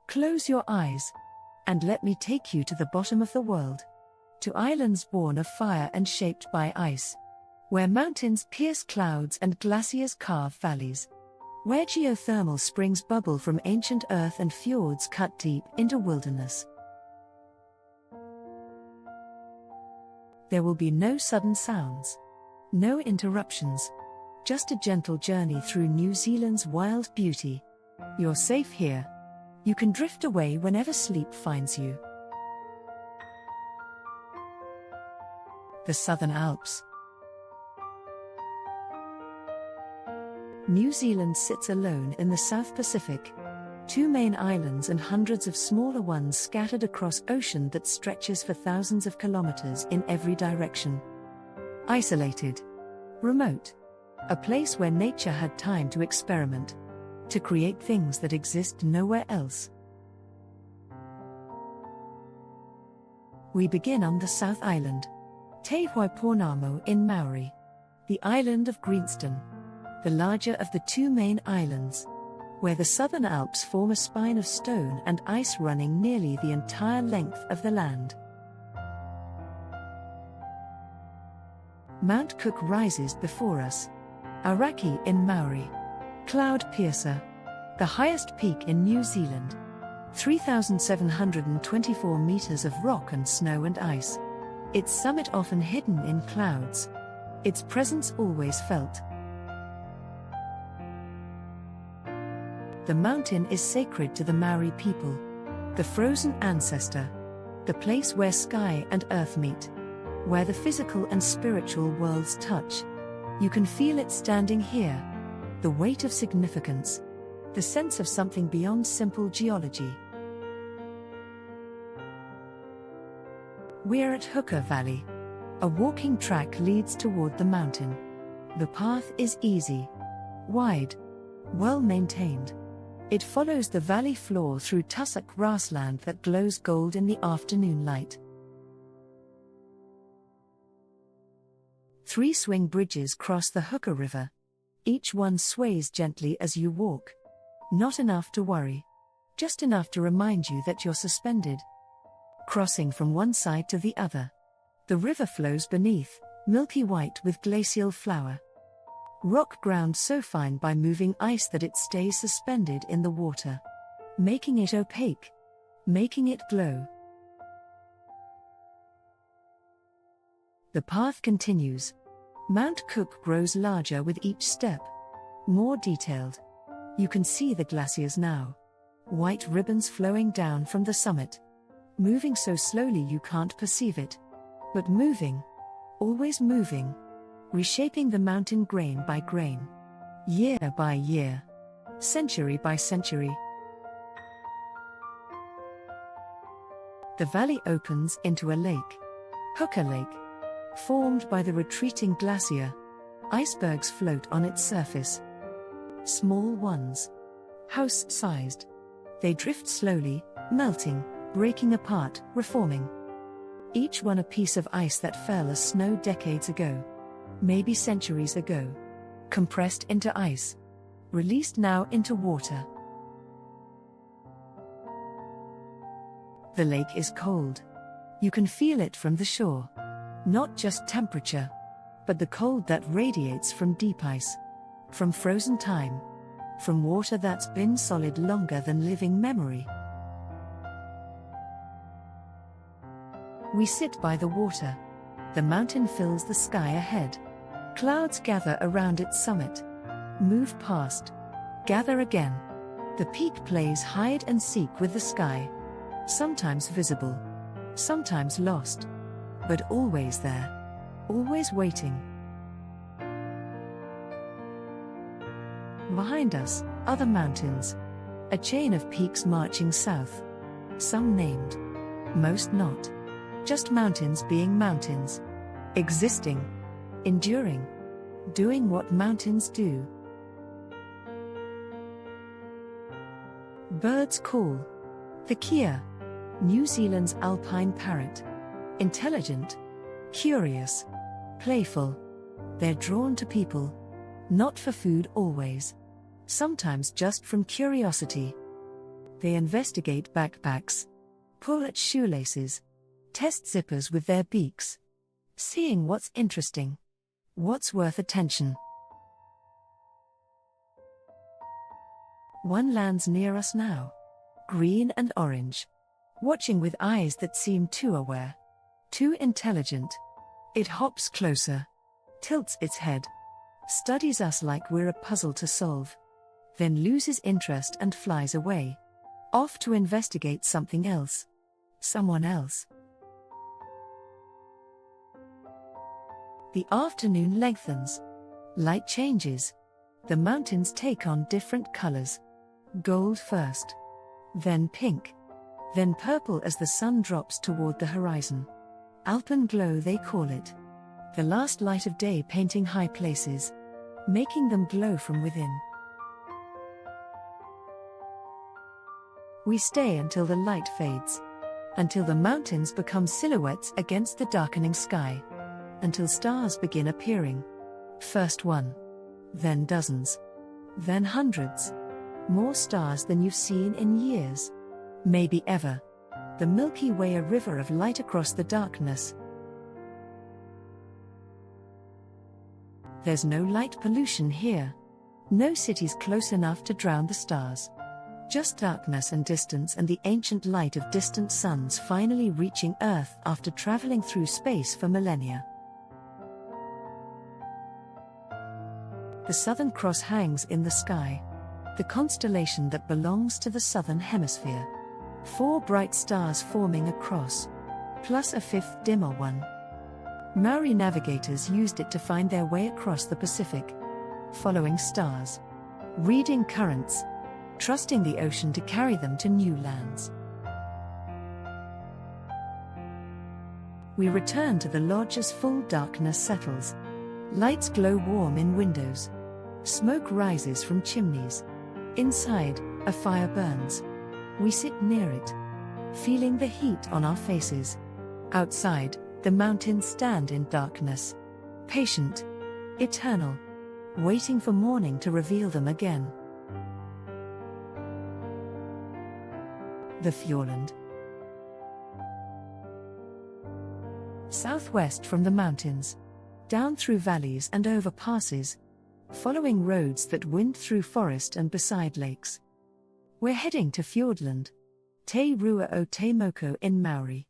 Close your eyes, and let me take you to the bottom of the world. To islands born of fire and shaped by ice. Where mountains pierce clouds and glaciers carve valleys. Where geothermal springs bubble from ancient earth and fjords cut deep into wilderness. There will be no sudden sounds. No interruptions. Just a gentle journey through New Zealand's wild beauty. You're safe here. You can drift away whenever sleep finds you. The Southern Alps. New Zealand sits alone in the South Pacific. 2 main islands and hundreds of smaller ones scattered across ocean that stretches for thousands of kilometers in every direction. Isolated. Remote. A place where nature had time to experiment. To create things that exist nowhere else. We begin on the South Island. Te Waiponamo in Maori. The island of Greenstone. The larger of the 2 main islands. Where the Southern Alps form a spine of stone and ice running nearly the entire length of the land. Mount Cook rises before us. Araki in Maori. Cloud Piercer. The highest peak in New Zealand. 3,724 meters of rock and snow and ice. Its summit often hidden in clouds. Its presence always felt. The mountain is sacred to the Maori people. The frozen ancestor. The place where sky and earth meet. Where the physical and spiritual worlds touch. You can feel it standing here. The weight of significance. The sense of something beyond simple geology. We're at Hooker Valley. A walking track leads toward the mountain. The path is easy. Wide. Well maintained. It follows the valley floor through tussock grassland that glows gold in the afternoon light. 3 swing bridges cross the Hooker River. Each one sways gently as you walk. Not enough to worry. Just enough to remind you that you're suspended. Crossing from one side to the other. The river flows beneath, milky white with glacial flour. Rock ground so fine by moving ice that it stays suspended in the water. Making it opaque. Making it glow. The path continues. Mount Cook grows larger with each step. More detailed. You can see the glaciers now. White ribbons flowing down from the summit. Moving so slowly you can't perceive it. But moving. Always moving. Reshaping the mountain grain by grain. Year by year. Century by century. The valley opens into a lake. Hooker Lake. Formed by the retreating glacier. Icebergs float on its surface. Small ones. House-sized. They drift slowly, melting, breaking apart, reforming. Each one a piece of ice that fell as snow decades ago. Maybe centuries ago. Compressed into ice. Released now into water. The lake is cold. You can feel it from the shore. Not just temperature, but the cold that radiates from deep ice. From frozen time. From water that's been solid longer than living memory. We sit by the water. The mountain fills the sky ahead. Clouds gather around its summit. Move past. Gather again. The peak plays hide and seek with the sky. Sometimes visible. Sometimes lost. But always there. Always waiting. Behind us, other mountains. A chain of peaks marching south. Some named. Most not. Just mountains being mountains. Existing. Enduring. Doing what mountains do. Birds call. The kea. New Zealand's alpine parrot. Intelligent. Curious. Playful. They're drawn to people. Not for food always. Sometimes just from curiosity. They investigate backpacks, pull at shoelaces, test zippers with their beaks, seeing what's interesting, what's worth attention. One lands near us now, green and orange, watching with eyes that seem too aware, too intelligent. It hops closer, tilts its head, studies us like we're a puzzle to solve, then loses interest and flies away, off to investigate something else, someone else. The afternoon lengthens, light changes, the mountains take on different colors. Gold first, then pink, then purple as the sun drops toward the horizon. Alpenglow they call it. The last light of day painting high places, making them glow from within. We stay until the light fades, until the mountains become silhouettes against the darkening sky, until stars begin appearing. First one, then dozens, then hundreds. More stars than you've seen in years, maybe ever. The Milky Way, a river of light across the darkness. There's no light pollution here. No cities close enough to drown the stars. Just darkness and distance, and the ancient light of distant suns finally reaching Earth after traveling through space for millennia. The Southern Cross hangs in the sky, the constellation that belongs to the Southern Hemisphere. 4 bright stars forming a cross, plus a 5th dimmer one. Maori navigators used it to find their way across the Pacific, following stars, reading currents, trusting the ocean to carry them to new lands. We return to the lodge as full darkness settles. Lights glow warm in windows. Smoke rises from chimneys. Inside, a fire burns. We sit near it, feeling the heat on our faces. Outside, the mountains stand in darkness, patient, eternal, waiting for morning to reveal them again. The Fiordland. Southwest from the mountains, down through valleys and over passes, following roads that wind through forest and beside lakes. We're heading to Fiordland, Te Rua o Te Moko in Maori,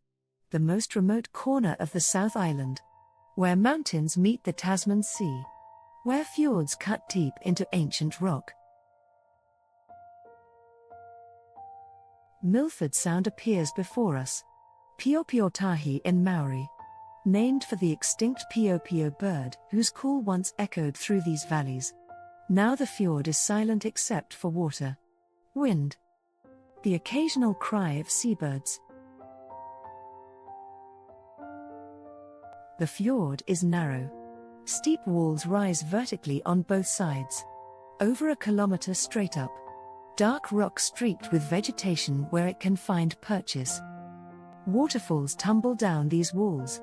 the most remote corner of the South Island, where mountains meet the Tasman Sea, where fjords cut deep into ancient rock. Milford Sound appears before us, Piopiotahi in Maori, named for the extinct piopio bird whose call once echoed through these valleys. Now the fjord is silent except for water, wind, the occasional cry of seabirds. The fjord is narrow. Steep walls rise vertically on both sides, over a kilometer straight up. Dark rock streaked with vegetation where it can find purchase. Waterfalls tumble down these walls.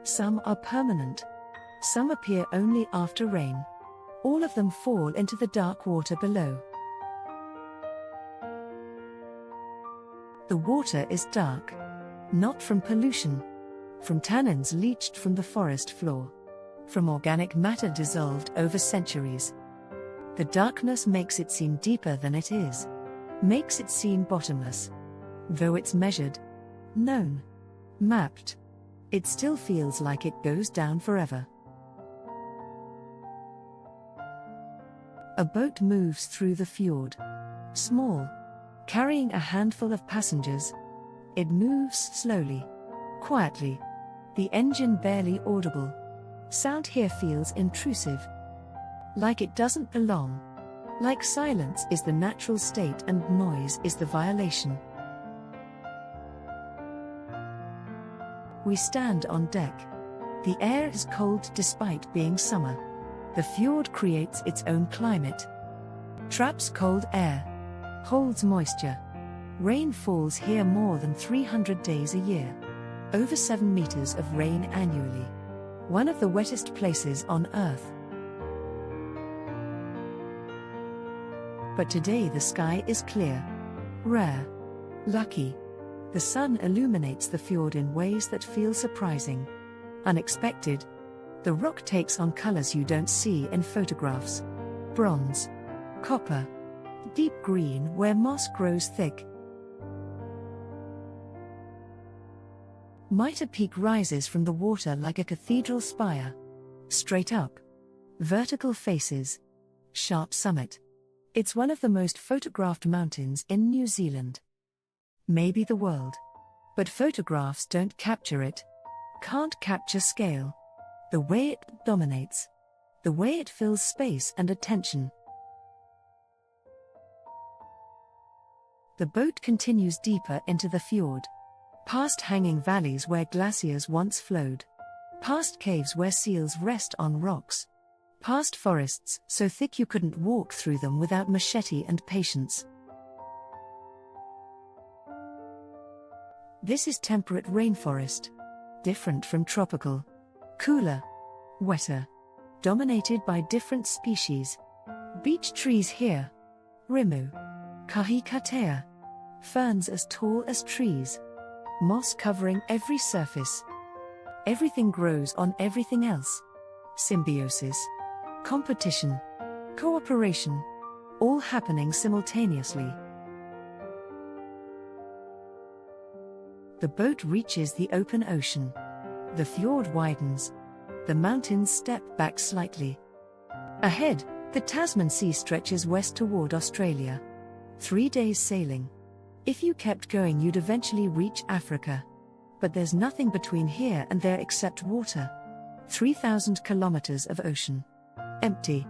Some are permanent. Some appear only after rain. All of them fall into the dark water below. The water is dark, not from pollution, from tannins leached from the forest floor, from organic matter dissolved over centuries. The darkness makes it seem deeper than it is, makes it seem bottomless. Though it's measured, known, mapped, it still feels like it goes down forever. A boat moves through the fjord. Small, carrying a handful of passengers. It moves slowly, quietly, the engine barely audible. Sound here feels intrusive, like it doesn't belong, like silence is the natural state and noise is the violation. We stand on deck. The air is cold despite being summer. The fjord creates its own climate. Traps cold air, holds moisture. Rain falls here more than 300 days a year. Over 7 meters of rain annually. One of the wettest places on Earth. But today the sky is clear. Rare. Lucky. The sun illuminates the fjord in ways that feel surprising. Unexpected. The rock takes on colors you don't see in photographs. Bronze. Copper. Deep green where moss grows thick. Mitre Peak rises from the water like a cathedral spire. Straight up. Vertical faces. Sharp summit. It's one of the most photographed mountains in New Zealand. Maybe the world. But photographs don't capture it. Can't capture scale. The way it dominates. The way it fills space and attention. The boat continues deeper into the fjord. Past hanging valleys where glaciers once flowed. Past caves where seals rest on rocks. Past forests so thick you couldn't walk through them without machete and patience. This is temperate rainforest. Different from tropical. Cooler. Wetter. Dominated by different species. Beech trees here. Rimu. Kahikatea. Ferns as tall as trees. Moss covering every surface. Everything grows on everything else. Symbiosis. Competition. Cooperation. All happening simultaneously. The boat reaches the open ocean. The fjord widens. The mountains step back slightly. Ahead, the Tasman Sea stretches west toward Australia. 3 days sailing. If you kept going, you'd eventually reach Africa. But there's nothing between here and there except water. 3,000 kilometers of ocean. Empty.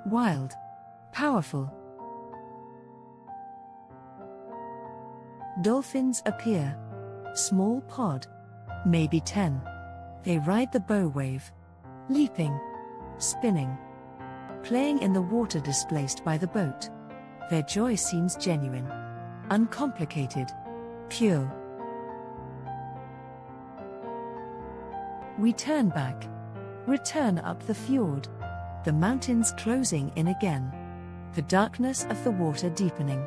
Wild. Powerful. Dolphins appear. Small pod. Maybe 10. They ride the bow wave. Leaping. Spinning. Playing in the water displaced by the boat. Their joy seems genuine. Uncomplicated. Pure. We turn back. Return up the fjord. The mountains closing in again. The darkness of the water deepening.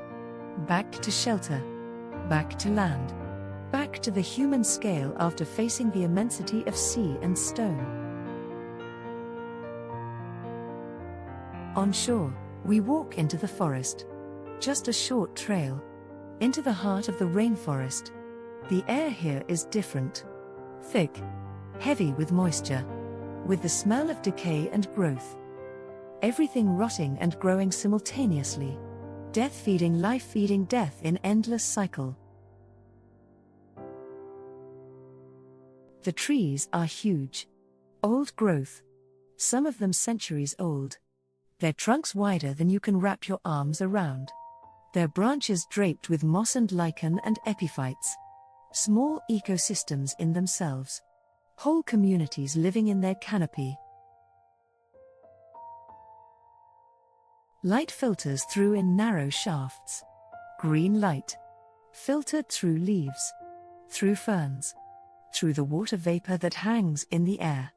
Back to shelter. Back to land. Back to the human scale after facing the immensity of sea and stone. On shore, we walk into the forest. Just a short trail. Into the heart of the rainforest. The air here is different. Thick. Heavy with moisture. With the smell of decay and growth. Everything rotting and growing simultaneously. Death feeding life feeding death in endless cycle. The trees are huge. Old growth. Some of them centuries old. Their trunks wider than you can wrap your arms around. Their branches draped with moss and lichen and epiphytes. Small ecosystems in themselves. Whole communities living in their canopy. Light filters through in narrow shafts. Green light. Filtered through leaves. Through ferns. Through the water vapor that hangs in the air.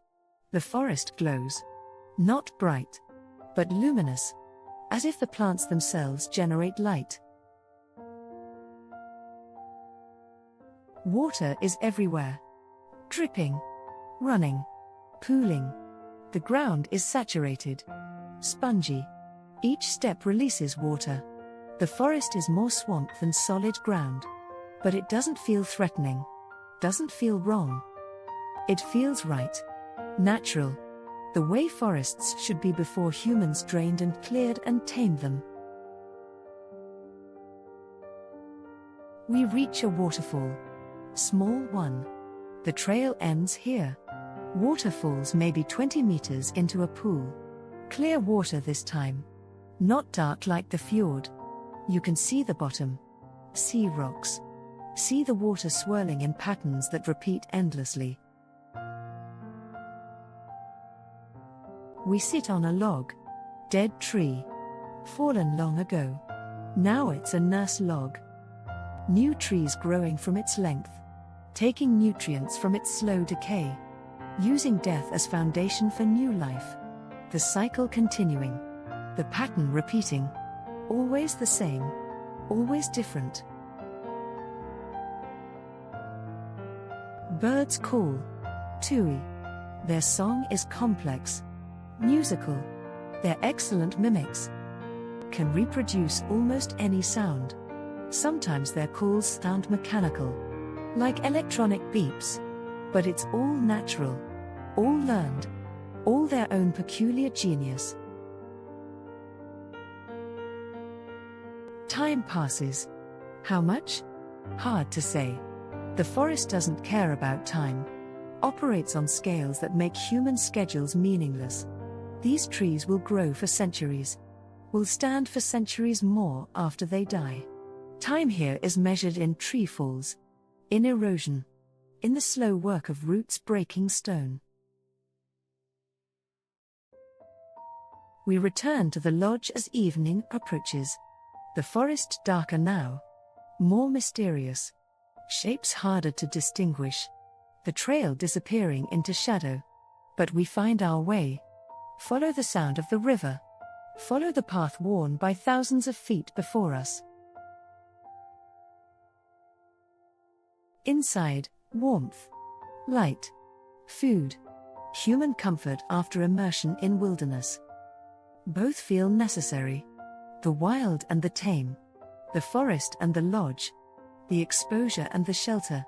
The forest glows. Not bright. But luminous. As if the plants themselves generate light. Water is everywhere. Dripping. Running. Pooling. The ground is saturated. Spongy. Each step releases water. The forest is more swamp than solid ground. But it doesn't feel threatening. Doesn't feel wrong. It feels right. Natural. The way forests should be before humans drained and cleared and tamed them. We reach a waterfall. Small one. The trail ends here. Waterfalls maybe 20 meters into a pool. Clear water this time. Not dark like the fjord. You can see the bottom. See rocks. See the water swirling in patterns that repeat endlessly. We sit on a log. Dead tree. Fallen long ago. Now it's a nurse log. New trees growing from its length. Taking nutrients from its slow decay. Using death as foundation for new life. The cycle continuing. The pattern repeating. Always the same. always different. Birds call, tui. Their song is complex, musical. They're excellent mimics. Can reproduce almost any sound. Sometimes their calls sound mechanical, like electronic beeps. But it's all natural, all learned, all their own peculiar genius. Time passes. How much? Hard to say. The forest doesn't care about time. Operates on scales that make human schedules meaningless. These trees will grow for centuries. Will stand for centuries more after they die. Time here is measured in tree falls, in erosion, in the slow work of roots breaking stone. We return to the lodge as evening approaches. The forest darker now, more mysterious. Shapes harder to distinguish. The trail disappearing into shadow. But we find our way. Follow the sound of the river. Follow the path worn by thousands of feet before us. Inside, warmth, light, food, human comfort after immersion in wilderness. Both feel necessary. The wild and the tame. The forest and the lodge. The exposure and the shelter.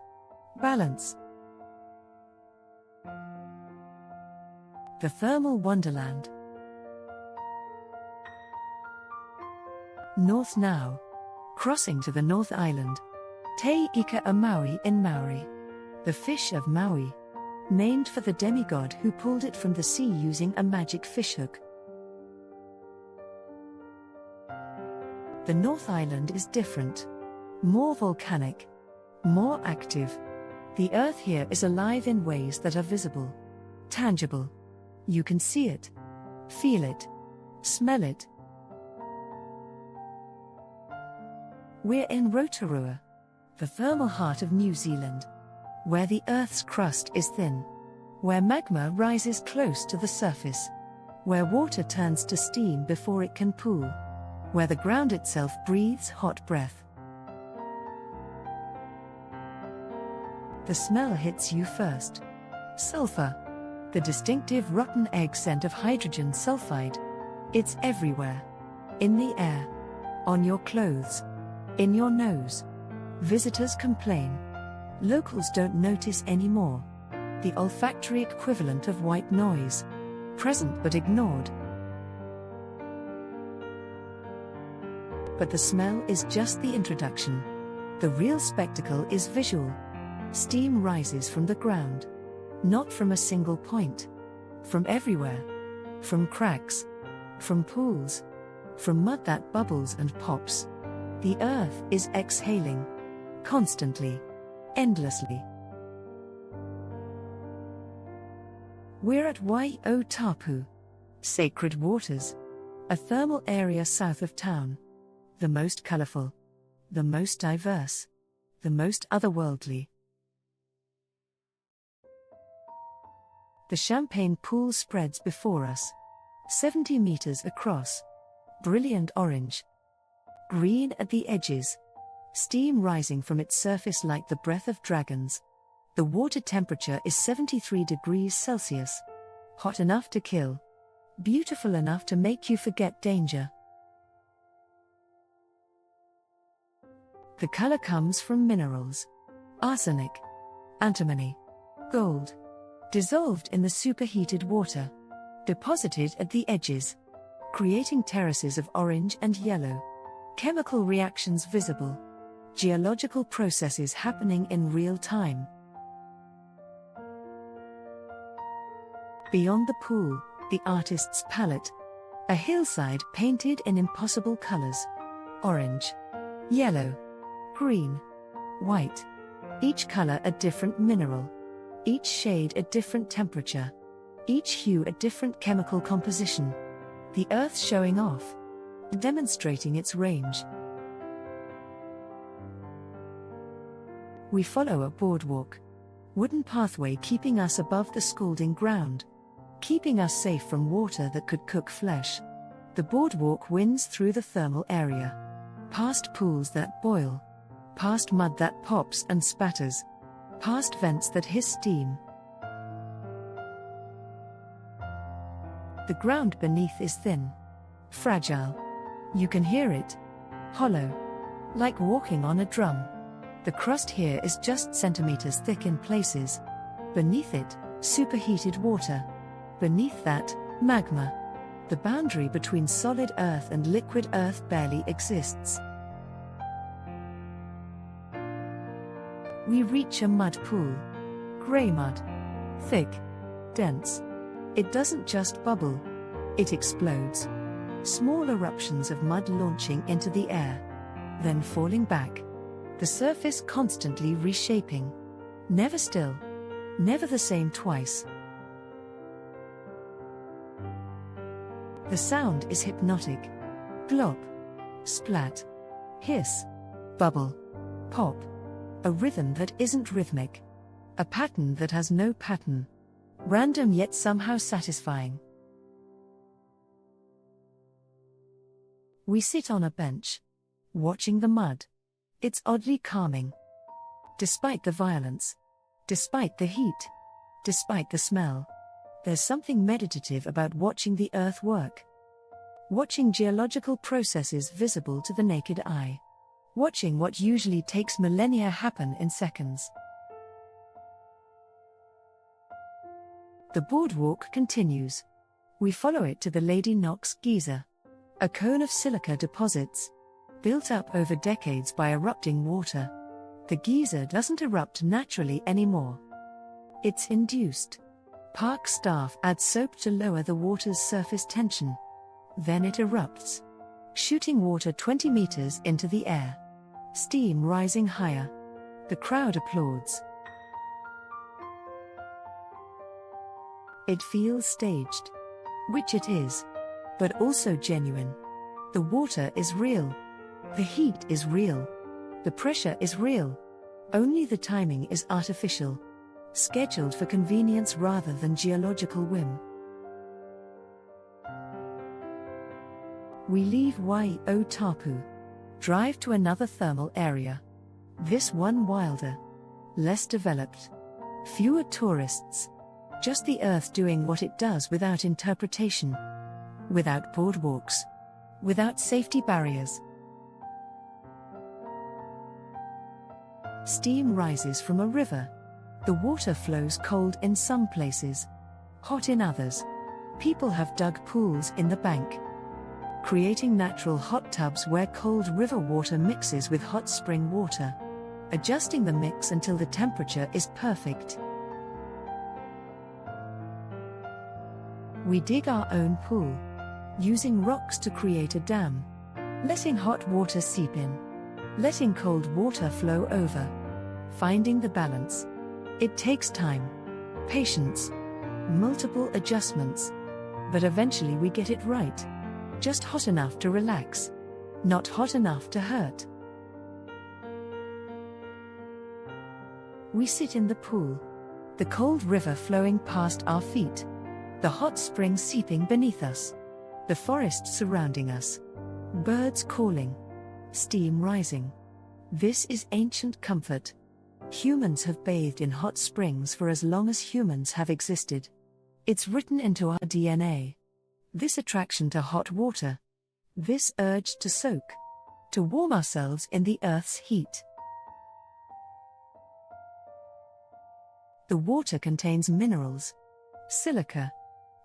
Balance. The thermal wonderland. North now. Crossing to the North Island. Te Ika a Maui in Maori. The fish of Maui. Named for the demigod who pulled it from the sea using a magic fishhook. The North Island is different. More volcanic. More active. The earth here is alive in ways that are visible. Tangible. You can see it. Feel it. Smell it. We're in Rotorua, the thermal heart of New Zealand, where the Earth's crust is thin, where magma rises close to the surface, where water turns to steam before it can pool, where the ground itself breathes hot breath. The smell hits you first. Sulfur. The distinctive rotten egg scent of hydrogen sulfide. It's everywhere. In the air. On your clothes. In your nose. Visitors complain. Locals don't notice anymore. The olfactory equivalent of white noise. Present but ignored. But the smell is just the introduction. The real spectacle is visual. Steam rises from the ground. Not from a single point. From everywhere. From cracks. From pools. From mud that bubbles and pops. The earth is exhaling. Constantly. Endlessly. We're at Taupo. Sacred Waters. A thermal area south of town. The most colorful. The most diverse. The most otherworldly. The champagne pool spreads before us. 70 meters across. Brilliant orange. Green at the edges. Steam rising from its surface like the breath of dragons. The water temperature is 73 degrees Celsius. Hot enough to kill. Beautiful enough to make you forget danger. The color comes from minerals. Arsenic. Antimony. Gold. Dissolved in the superheated water. Deposited at the edges. Creating terraces of orange and yellow. Chemical reactions visible. Geological processes happening in real time. Beyond the pool, the artist's palette. A hillside painted in impossible colors. Orange. Yellow. Green. White. Each color a different mineral. Each shade a different temperature. Each hue a different chemical composition. The earth showing off. Demonstrating its range. We follow a boardwalk. Wooden pathway keeping us above the scalding ground. Keeping us safe from water that could cook flesh. The boardwalk winds through the thermal area. past pools that boil, past mud that pops and spatters, past vents that hiss steam. The ground beneath is thin, fragile. You can hear it, hollow, like walking on a drum. The crust here is just centimeters thick in places. Beneath it, superheated water. Beneath that, magma. The boundary between solid earth and liquid earth barely exists. We reach a mud pool. Grey mud. Thick. Dense. It doesn't just bubble. It explodes. Small eruptions of mud launching into the air. Then falling back. The surface constantly reshaping. Never still. Never the same twice. The sound is hypnotic. Glop. Splat. Hiss. Bubble. Pop. A rhythm that isn't rhythmic. A pattern that has no pattern. Random yet somehow satisfying. We sit on a bench, watching the mud. It's oddly calming. Despite the violence, despite the heat, despite the smell, there's something meditative about watching the earth work. Watching geological processes visible to the naked eye. Watching what usually takes millennia happen in seconds. The boardwalk continues. We follow it to the Lady Knox geyser. A cone of silica deposits, built up over decades by erupting water. The geyser doesn't erupt naturally anymore. It's induced. Park staff add soap to lower the water's surface tension. Then it erupts, shooting water 20 meters into the air. Steam rising higher. The crowd applauds. It feels staged. Which it is. But also genuine. The water is real. The heat is real. The pressure is real. Only the timing is artificial. Scheduled for convenience rather than geological whim. We leave Taupo. Drive to another thermal area. This one wilder. Less developed. Fewer tourists. Just the earth doing what it does without interpretation. Without boardwalks. Without safety barriers. Steam rises from a river. The water flows cold in some places, hot in others. People have dug pools in the bank, creating natural hot tubs where cold river water mixes with hot spring water, adjusting the mix until the temperature is perfect. We dig our own pool, using rocks to create a dam, letting hot water seep in, letting cold water flow over, finding the balance. It takes time, patience, multiple adjustments, but eventually we get it right. Just hot enough to relax, not hot enough to hurt. We sit in the pool, the cold river flowing past our feet, the hot spring seeping beneath us, the forest surrounding us, birds calling, steam rising. This is ancient comfort. Humans have bathed in hot springs for as long as humans have existed. It's written into our DNA. This attraction to hot water. This urge to soak. To warm ourselves in the earth's heat. The water contains minerals. Silica.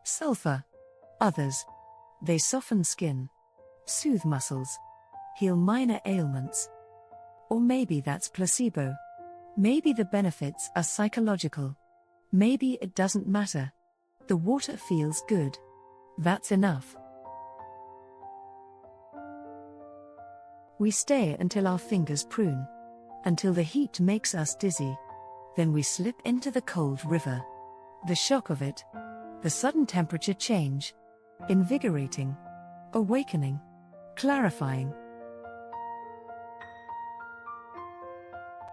Sulfur. Others. They soften skin. Soothe muscles. Heal minor ailments. Or maybe that's placebo. Maybe the benefits are psychological. Maybe it doesn't matter. The water feels good. That's enough. We stay until our fingers prune. Until the heat makes us dizzy. Then we slip into the cold river. The shock of it. The sudden temperature change. Invigorating. Awakening. Clarifying.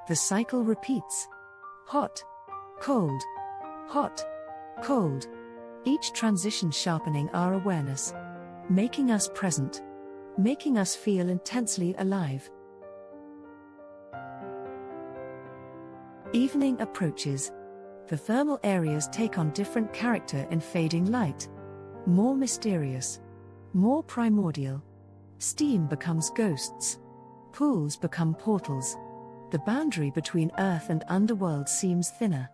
The cycle repeats. Hot. Cold. Hot. Cold. Each transition sharpening our awareness. Making us present. making us feel intensely alive. Evening approaches. The thermal areas take on different character in fading light. More mysterious. More primordial. Steam becomes ghosts. Pools become portals. The boundary between earth and underworld seems thinner.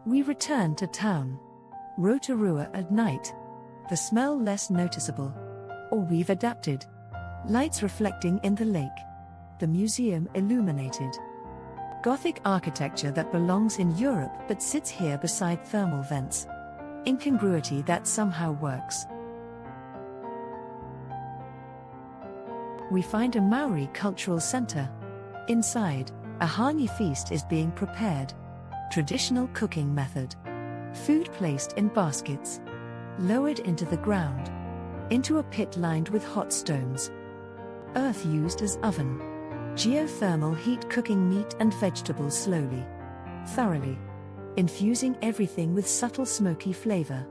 We return to town. Rotorua at night. The smell less noticeable. Or we've adapted. Lights reflecting in the lake. The museum illuminated. Gothic architecture that belongs in Europe but sits here beside thermal vents. Incongruity that somehow works. We find a Maori cultural center. Inside, a hangi feast is being prepared. Traditional cooking method. Food placed in baskets. Lowered into the ground. Into a pit lined with hot stones. Earth used as oven. Geothermal heat cooking meat and vegetables slowly. Thoroughly. Infusing everything with subtle smoky flavor.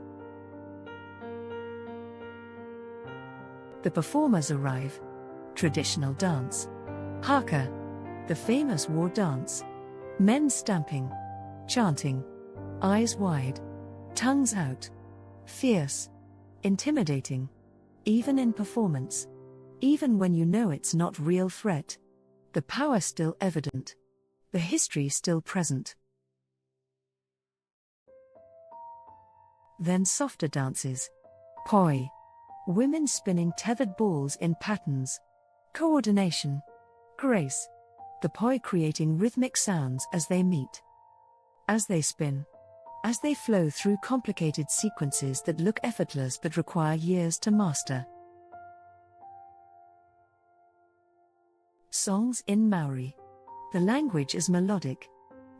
The performers arrive. Traditional dance. Haka. The famous war dance. Men stamping. Chanting. Eyes wide. Tongues out. Fierce. Intimidating. Even in performance. Even when you know it's not real threat. The power still evident. The history still present. Then softer dances. Poi. Women spinning tethered balls in patterns. Coordination. Grace. The poi creating rhythmic sounds as they meet. As they spin. As they flow through complicated sequences that look effortless but require years to master. Songs in Maori. The language is melodic.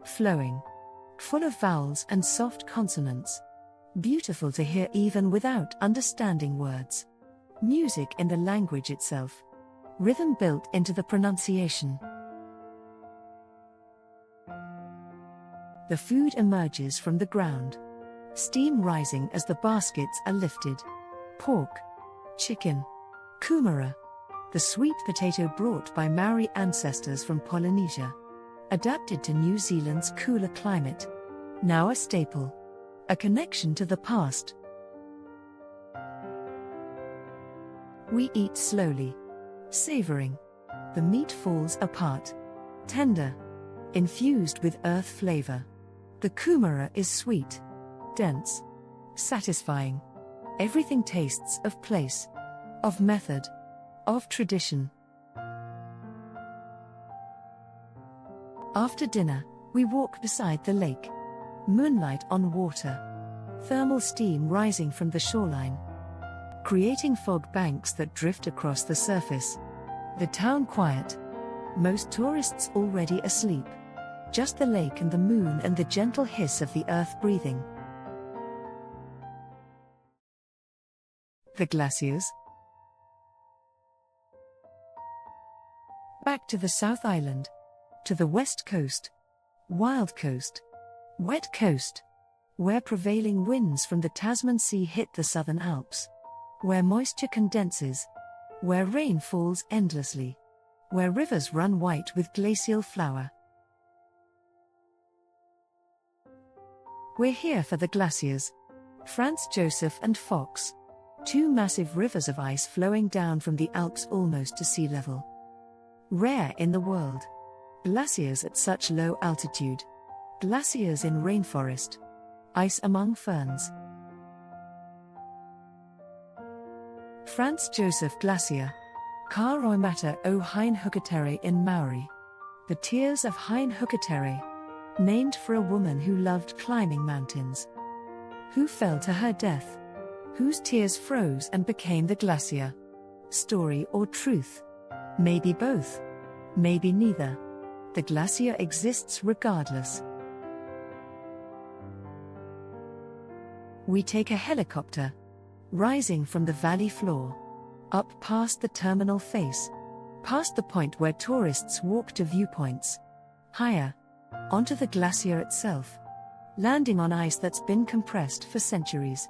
Flowing. Full of vowels and soft consonants. Beautiful to hear even without understanding words. Music in the language itself. Rhythm built into the pronunciation. The food emerges from the ground. Steam rising as the baskets are lifted. Pork. Chicken. Kumara. The sweet potato brought by Maori ancestors from Polynesia. Adapted to New Zealand's cooler climate. Now a staple. A connection to the past. We eat slowly. Savoring. The meat falls apart. Tender. Infused with earth flavor. The kumara is sweet. Dense. Satisfying. Everything tastes of place. Of method. Of tradition. After dinner, we walk beside the lake. Moonlight on water. Thermal steam rising from the shoreline. Creating fog banks that drift across the surface. The town quiet. Most tourists already asleep. Just the lake and the moon and the gentle hiss of the earth breathing. The glaciers. Back to the South Island. To the west coast. Wild coast. Wet coast. Where prevailing winds from the Tasman Sea hit the southern Alps. Where moisture condenses. Where rain falls endlessly. Where rivers run white with glacial flower. We're here for the glaciers. Franz, Josef and Fox. Two massive rivers of ice flowing down from the Alps almost to sea level. Rare in the world. Glaciers at such low altitude. Glaciers in rainforest. Ice among ferns. Franz Josef Glacier. Ka roimata o Hain Hukatere in Maori. The Tears of Hain Hukatere. Named for a woman who loved climbing mountains. Who fell to her death. Whose tears froze and became the glacier. Story or truth? Maybe both. Maybe neither. The glacier exists regardless. We take a helicopter. Rising from the valley floor. Up past the terminal face. Past the point where tourists walk to viewpoints. Higher. Onto the glacier itself. Landing on ice that's been compressed for centuries.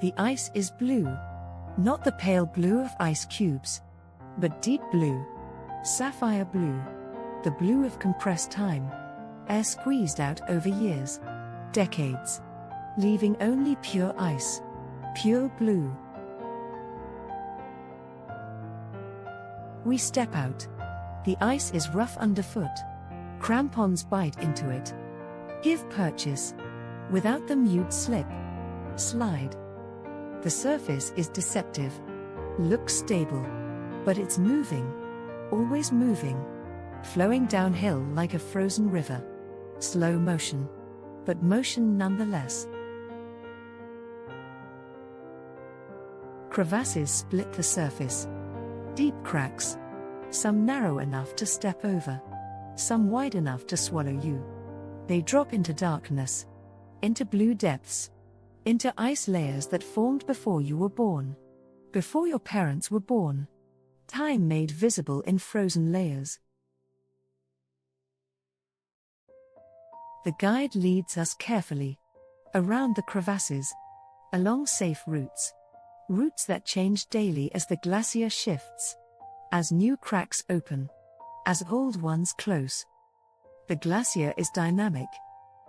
The ice is blue. Not the pale blue of ice cubes, but deep blue, sapphire blue, the blue of compressed time, air squeezed out over years, decades, leaving only pure ice, pure blue. We step out. The ice is rough underfoot. Crampons bite into it. Give purchase. Without them you'd slip. Slide. The surface is deceptive. Looks stable. But it's moving. Always moving. Flowing downhill like a frozen river. Slow motion. But motion nonetheless. Crevasses split the surface. Deep cracks. Some narrow enough to step over. Some wide enough to swallow you. They drop into darkness. Into blue depths. Into ice layers that formed before you were born. Before your parents were born. Time made visible in frozen layers. The guide leads us carefully. Around the crevasses. Along safe routes. Routes that change daily as the glacier shifts. As new cracks open. As old ones close. The glacier is dynamic.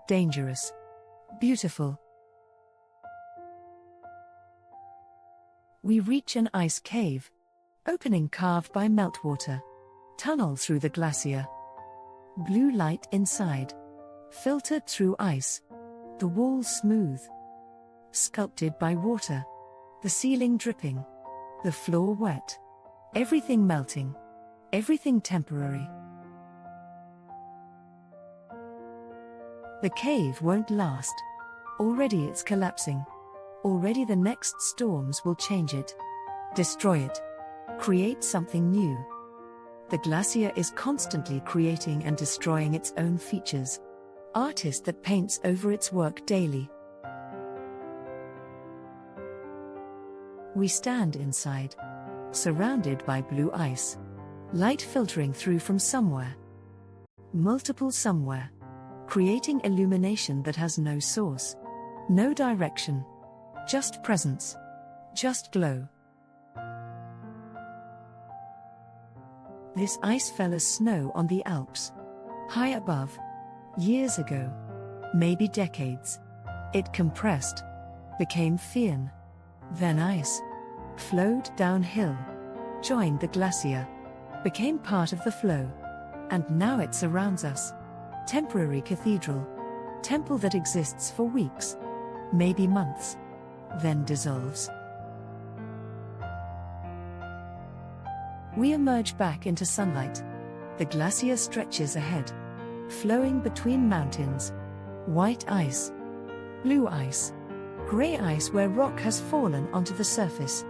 Dangerous. Beautiful. We reach an ice cave. Opening carved by meltwater. Tunnel through the glacier. Blue light inside. Filtered through ice. The walls smooth. Sculpted by water. The ceiling dripping. The floor wet. Everything melting. Everything temporary. The cave won't last. Already it's collapsing. Already the next storms will change it. Destroy it. Create something new. The glacier is constantly creating and destroying its own features. Artist that paints over its work daily. We stand inside. Surrounded by blue ice. Light filtering through from somewhere. Multiple somewhere. Creating illumination that has no source. No direction. Just presence. Just glow. This ice fell as snow on the Alps. High above. Years ago. Maybe decades. It compressed. Became firn. Then ice. Flowed downhill. Joined the glacier. Became part of the flow. And now it surrounds us. Temporary cathedral. Temple that exists for weeks. Maybe months. Then dissolves. We emerge back into sunlight. The glacier stretches ahead. Flowing between mountains. White ice. Blue ice. Grey ice where rock has fallen onto the surface.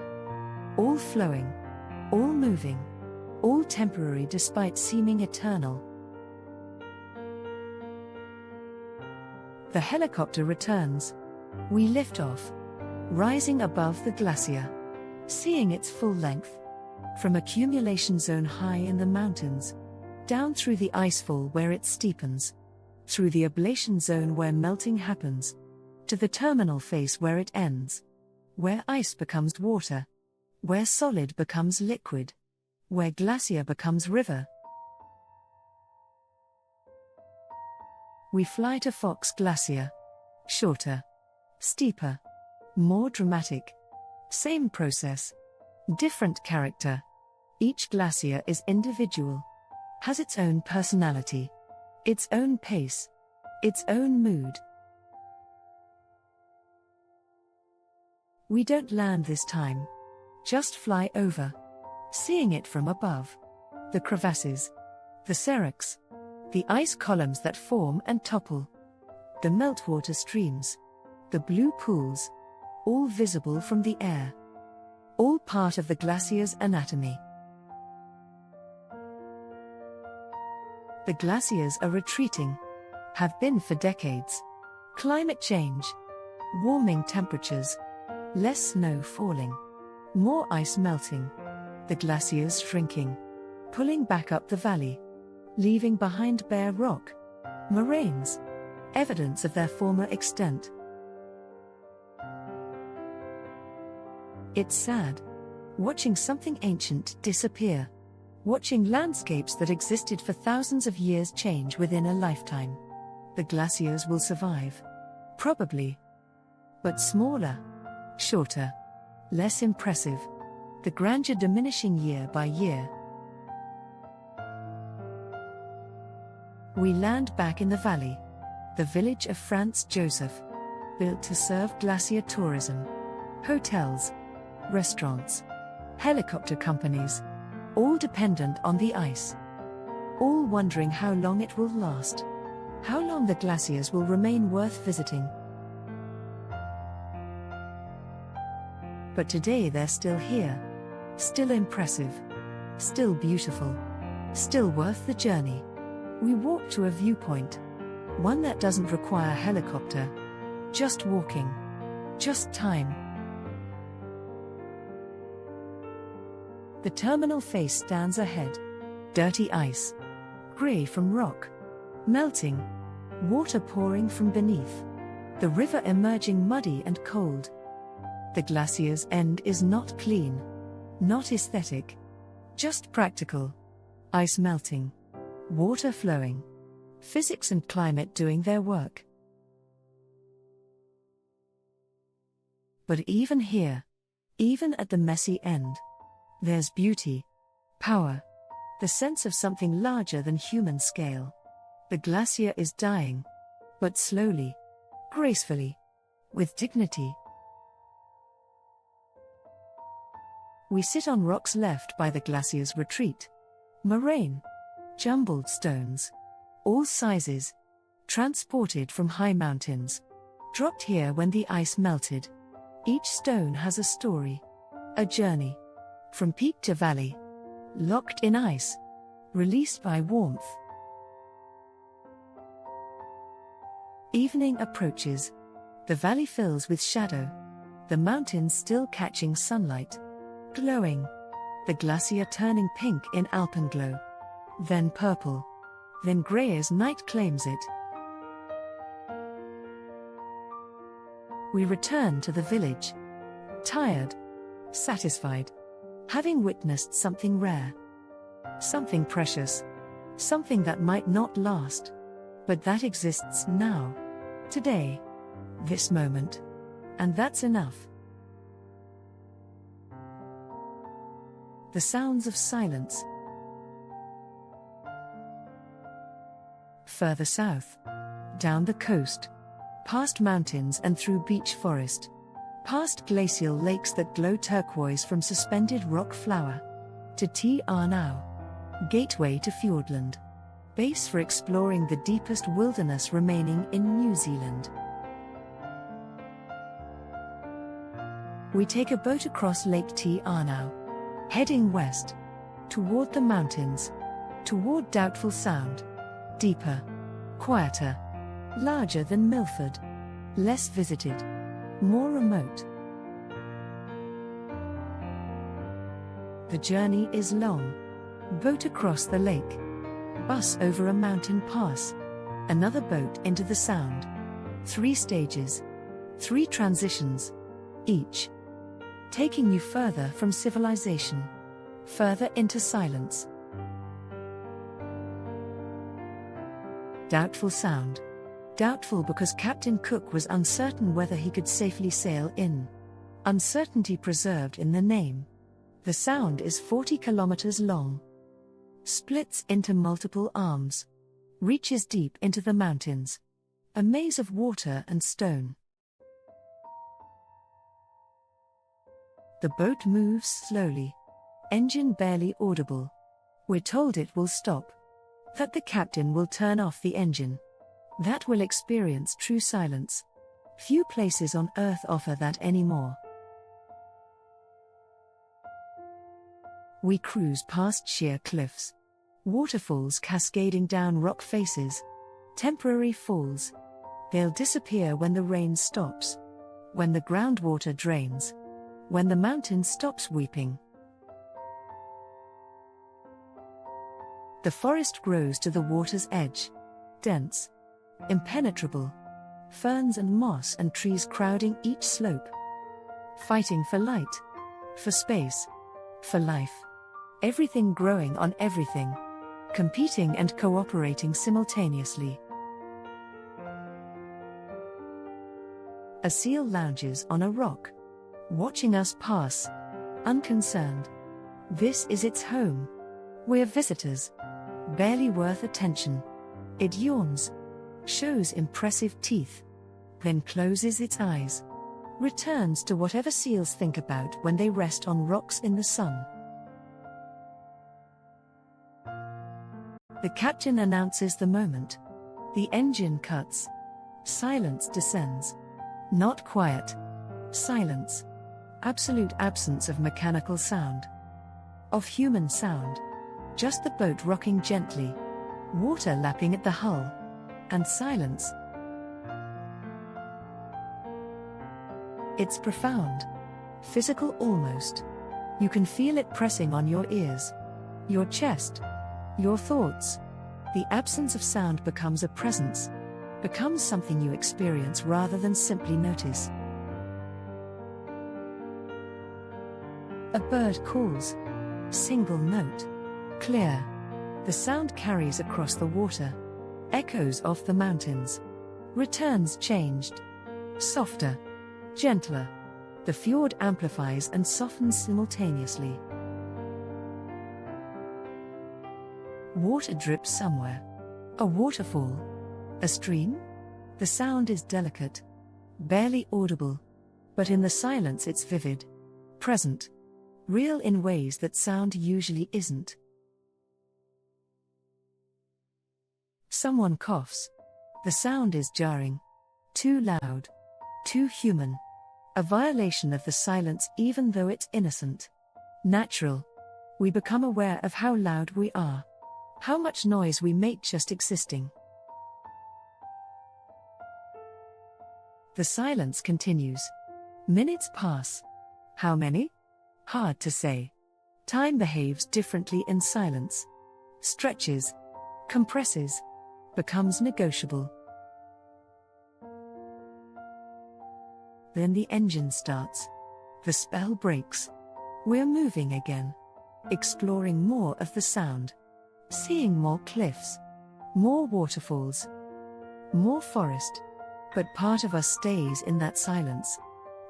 All flowing. All moving. All temporary despite seeming eternal. The helicopter returns. We lift off. Rising above the glacier. Seeing its full length. From accumulation zone high in the mountains. Down through the icefall where it steepens. Through the ablation zone where melting happens. To the terminal face where it ends. Where ice becomes water. Where solid becomes liquid. Where glacier becomes river. We fly to Fox Glacier. Shorter. Steeper. More dramatic. Same process. Different character. Each glacier is individual. Has its own personality. Its own pace. Its own mood. We don't land this time. Just fly over. Seeing it from above. The crevasses. The seracs. The ice columns that form and topple. The meltwater streams. The blue pools. All visible from the air. All part of the glacier's anatomy. The glaciers are retreating. Have been for decades. Climate change. Warming temperatures. Less snow falling. More ice melting. The glaciers shrinking. Pulling back up the valley. Leaving behind bare rock. Moraines. Evidence of their former extent. It's sad. Watching something ancient disappear. Watching landscapes that existed for thousands of years change within a lifetime. The glaciers will survive. Probably. But smaller. Shorter. Less impressive. The grandeur diminishing year by year. We land back in the valley. The village of Franz Josef. Built to serve glacier tourism. Hotels. Restaurants. Helicopter companies. All dependent on the ice. All wondering how long it will last. How long the glaciers will remain worth visiting. But today they're still here. Still impressive. Still beautiful. Still worth the journey. We walk to a viewpoint. One that doesn't require a helicopter. Just walking. Just time. The terminal face stands ahead. Dirty ice. Grey from rock. Melting. Water pouring from beneath. The river emerging muddy and cold. The glacier's end is not clean. Not aesthetic. Just practical. Ice melting. Water flowing. Physics and climate doing their work. But even here, even at the messy end, there's beauty, power, the sense of something larger than human scale. The glacier is dying, but slowly, gracefully, with dignity. We sit on rocks left by the glacier's retreat. Moraine, jumbled stones, all sizes, transported from high mountains, dropped here when the ice melted. Each stone has a story, a journey, from peak to valley, locked in ice, released by warmth. Evening approaches. The valley fills with shadow, the mountains still catching sunlight, glowing, the glacier turning pink in alpenglow, then purple, then grey as night claims it. We return to the village, tired, satisfied, having witnessed something rare, something precious, something that might not last, but that exists now, today, this moment, and that's enough. The sounds of silence. Further south, down the coast, past mountains and through beech forest, past glacial lakes that glow turquoise from suspended rock flower, to Te Arnau, gateway to Fiordland, base for exploring the deepest wilderness remaining in New Zealand. We take a boat across Lake Te Arnau, heading west, toward the mountains, toward Doubtful Sound, deeper, quieter, larger than Milford, less visited, more remote. The journey is long. Boat across the lake, bus over a mountain pass, another boat into the Sound. 3 stages, 3 transitions, each taking you further from civilization, further into silence. Doubtful Sound. Doubtful because Captain Cook was uncertain whether he could safely sail in. Uncertainty preserved in the name. The Sound is 40 kilometers long. Splits into multiple arms. Reaches deep into the mountains. A maze of water and stone. The boat moves slowly. Engine barely audible. We're told it will stop. That the captain will turn off the engine. That will experience true silence. Few places on Earth offer that anymore. We cruise past sheer cliffs. Waterfalls cascading down rock faces. Temporary falls. They'll disappear when the rain stops. When the groundwater drains. When the mountain stops weeping. The forest grows to the water's edge. Dense. Impenetrable. Ferns and moss and trees crowding each slope. Fighting for light. for space, for life. Everything growing on everything, competing and cooperating simultaneously. A seal lounges on a rock, watching us pass, unconcerned. This is its home. We're visitors, barely worth attention. It yawns, shows impressive teeth, then closes its eyes, returns to whatever seals think about when they rest on rocks in the sun. The captain announces the moment. The engine cuts. Silence descends. Not quiet. Silence. Absolute absence of mechanical sound. Of human sound. Just the boat rocking gently. Water lapping at the hull. And silence. It's profound. Physical almost. You can feel it pressing on your ears. Your chest. Your thoughts. The absence of sound becomes a presence. Becomes something you experience rather than simply notice. A bird calls. Single note. Clear. The sound carries across the water. Echoes off the mountains. Returns changed. Softer. Gentler. The fjord amplifies and softens simultaneously. Water drips somewhere. A waterfall. A stream? The sound is delicate. Barely audible. But in the silence it's vivid. Present. Real in ways that sound usually isn't. Someone coughs. The sound is jarring. Too loud. Too human. A violation of the silence even though it's innocent. Natural. We become aware of how loud we are. How much noise we make just existing. The silence continues. Minutes pass. How many? Hard to say. Time behaves differently in silence. Stretches. Compresses. Becomes negotiable. Then the engine starts. The spell breaks. We're moving again. Exploring more of the sound. Seeing more cliffs. More waterfalls. More forest. But part of us stays in that silence.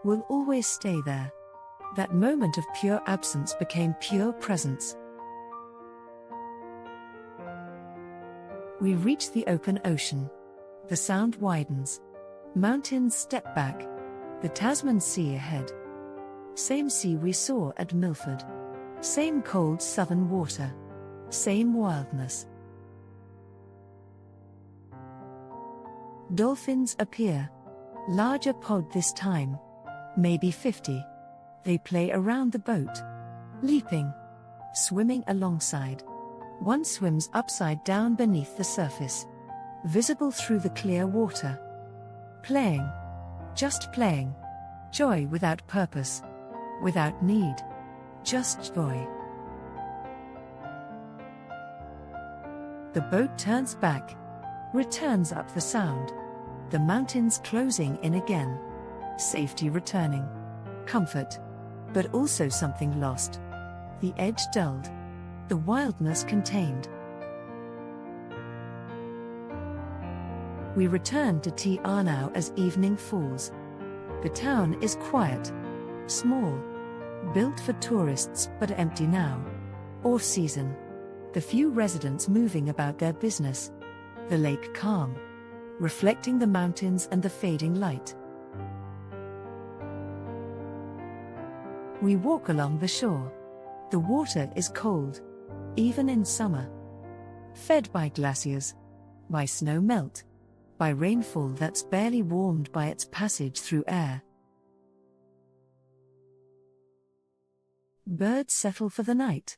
Will always stay there. That moment of pure absence became pure presence. We reach the open ocean. The sound widens. Mountains step back. The Tasman Sea ahead. Same sea we saw at Milford. Same cold southern water. Same wildness. Dolphins appear. Larger pod this time. Maybe 50. They play around the boat. Leaping. Swimming alongside. One swims upside down beneath the surface. Visible through the clear water. Playing. Just playing. Joy without purpose. Without need. Just joy. The boat turns back. Returns up the sound. The mountains closing in again. Safety returning. Comfort. But also something lost. The edge dulled. The wildness contained. We return to Te Anau as evening falls. The town is quiet. Small. Built for tourists but empty now. Off season. The few residents moving about their business. The lake calm. Reflecting the mountains and the fading light. We walk along the shore. The water is cold. Even in summer. Fed by glaciers. By snow melt. By rainfall that's barely warmed by its passage through air. Birds settle for the night.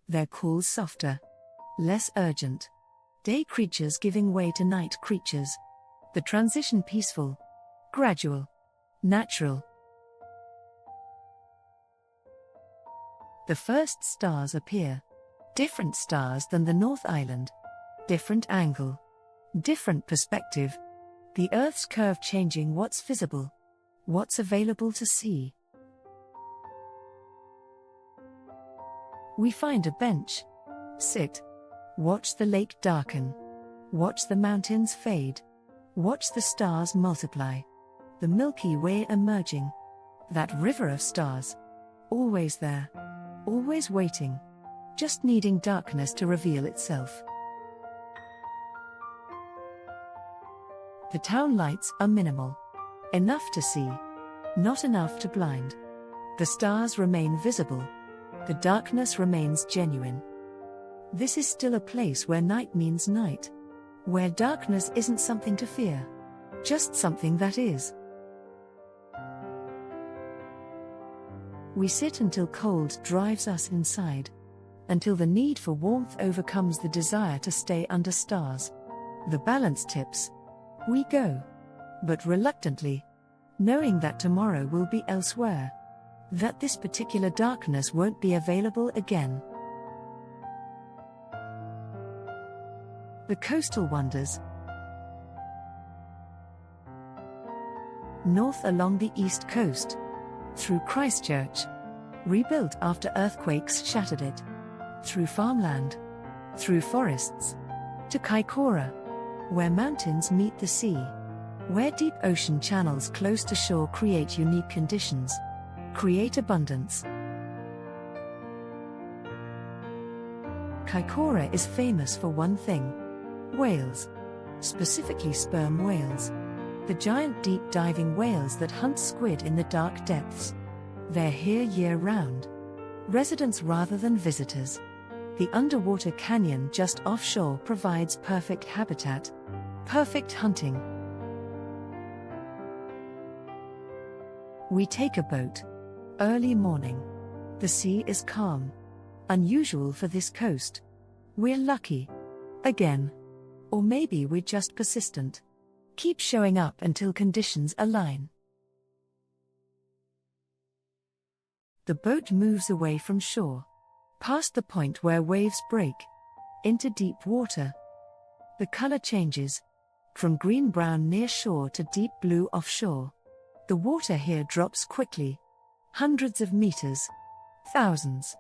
Their calls softer. Less urgent. Day creatures giving way to night creatures. The transition peaceful. Gradual. Natural. The first stars appear. Different stars than the North Island. Different angle. Different perspective. The Earth's curve changing what's visible. What's available to see. We find a bench. Sit. Watch the lake darken. Watch the mountains fade. Watch the stars multiply. The Milky Way emerging. That river of stars. Always there. Always waiting. Just needing darkness to reveal itself. The town lights are minimal. Enough to see. Not enough to blind. The stars remain visible. The darkness remains genuine. This is still a place where night means night. Where darkness isn't something to fear. Just something that is. We sit until cold drives us inside. Until the need for warmth overcomes the desire to stay under stars. The balance tips. We go. But reluctantly. Knowing that tomorrow will be elsewhere. That this particular darkness won't be available again. The coastal wonders. North along the east coast. Through Christchurch. Rebuilt after earthquakes shattered it. Through farmland. Through forests. To Kaikōura. Where mountains meet the sea. Where deep ocean channels close to shore create unique conditions. Create abundance. Kaikōura is famous for one thing. Whales. Specifically sperm whales. The giant deep diving whales that hunt squid in the dark depths. They're here year-round. Residents rather than visitors. The underwater canyon just offshore provides perfect habitat. Perfect hunting. We take a boat. Early morning. The sea is calm. Unusual for this coast. We're lucky. Again. Or maybe we're just persistent. Keep showing up until conditions align. The boat moves away from shore. Past the point where waves break. Into deep water. The color changes. From green-brown near shore to deep blue offshore. The water here drops quickly. Hundreds of meters. Thousands.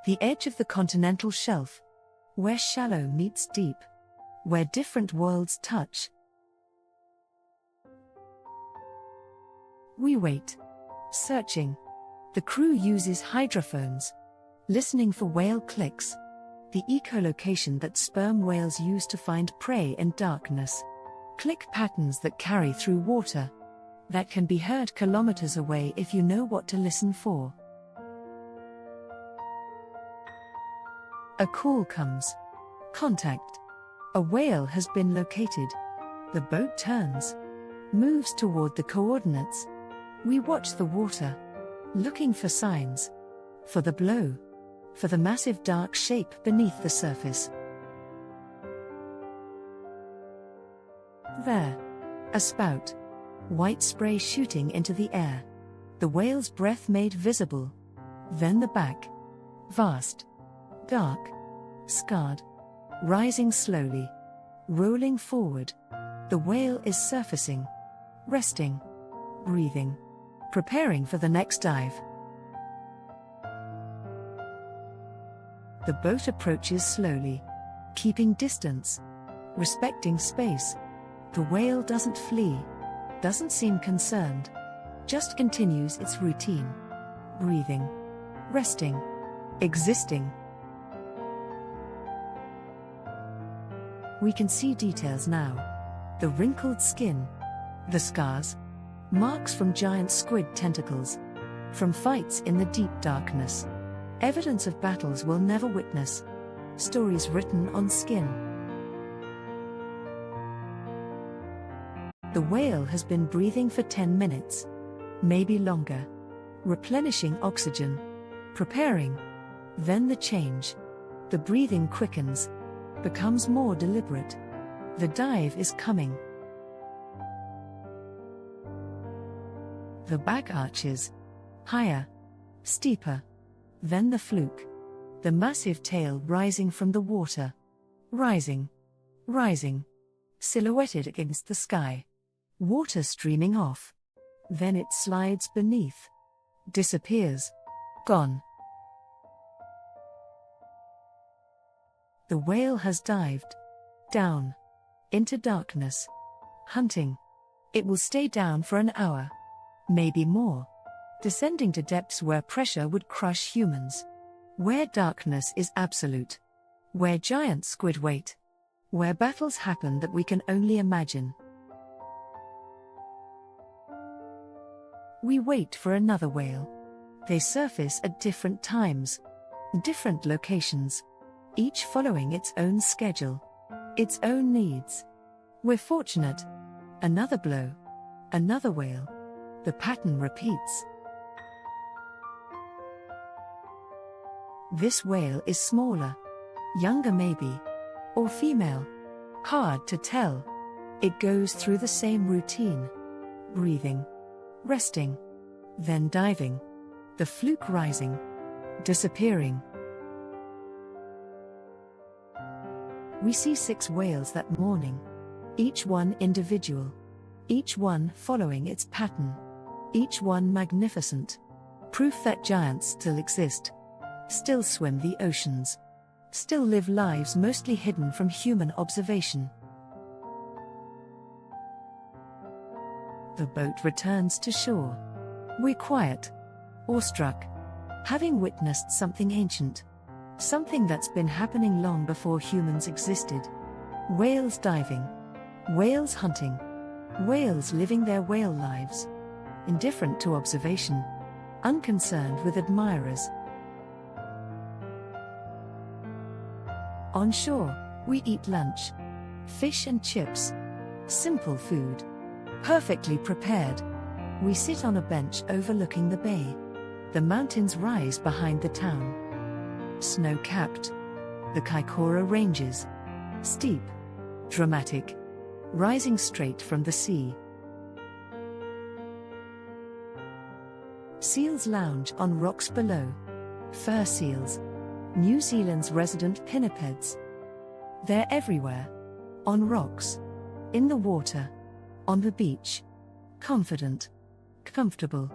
The edge of the continental shelf. Where shallow meets deep. Where different worlds touch. We wait. Searching. The crew uses hydrophones. Listening for whale clicks. The echolocation that sperm whales use to find prey in darkness. Click patterns that carry through water. That can be heard kilometers away if you know what to listen for. A call comes. Contact. A whale has been located. The boat turns. Moves toward the coordinates. We watch the water. Looking for signs. For the blow. For the massive dark shape beneath the surface. There. A spout. White spray shooting into the air. The whale's breath made visible. Then the back. Vast. Dark. Scarred. Rising slowly. Rolling forward. The whale is surfacing. Resting. Breathing. Preparing for the next dive. The boat approaches slowly. Keeping distance. Respecting space. The whale doesn't flee. Doesn't seem concerned. Just continues its routine. Breathing. Resting. Existing. We can see details now. The wrinkled skin. The scars. Marks from giant squid tentacles. From fights in the deep darkness. Evidence of battles we'll never witness. Stories written on skin. The whale has been breathing for 10 minutes. Maybe longer. Replenishing oxygen. Preparing. Then the change. The breathing quickens. Becomes more deliberate. The dive is coming. The back arches. Higher. Steeper. Then the fluke. The massive tail rising from the water. Rising. Rising. Silhouetted against the sky. Water streaming off. Then it slides beneath. Disappears. Gone. The whale has dived down into darkness. Hunting. It will stay down for an hour, maybe more, descending to depths where pressure would crush humans. Where darkness is absolute. Where giant squid wait. Where battles happen that we can only imagine. We wait for another whale. They surface at different times, different locations, each following its own schedule, its own needs. We're fortunate. Another blow. Another whale. The pattern repeats. This whale is smaller. Younger maybe. Or female. Hard to tell. It goes through the same routine. Breathing. Resting. Then diving. The fluke rising. Disappearing. We see 6 whales that morning. Each one individual. Each one following its pattern. Each one magnificent. Proof that giants still exist. Still swim the oceans. Still live lives mostly hidden from human observation. The boat returns to shore. We're quiet. Awestruck. Having witnessed something ancient. Something that's been happening long before humans existed. Whales diving. Whales hunting. Whales living their whale lives. Indifferent to observation. Unconcerned with admirers. On shore, we eat lunch. Fish and chips. Simple food. Perfectly prepared. We sit on a bench overlooking the bay. The mountains rise behind the town. Snow-capped. The Kaikōura ranges. Steep. Dramatic. Rising straight from the sea. Seals lounge on rocks below. Fur seals. New Zealand's resident pinnipeds. They're everywhere. On rocks. In the water. On the beach. Confident. Comfortable.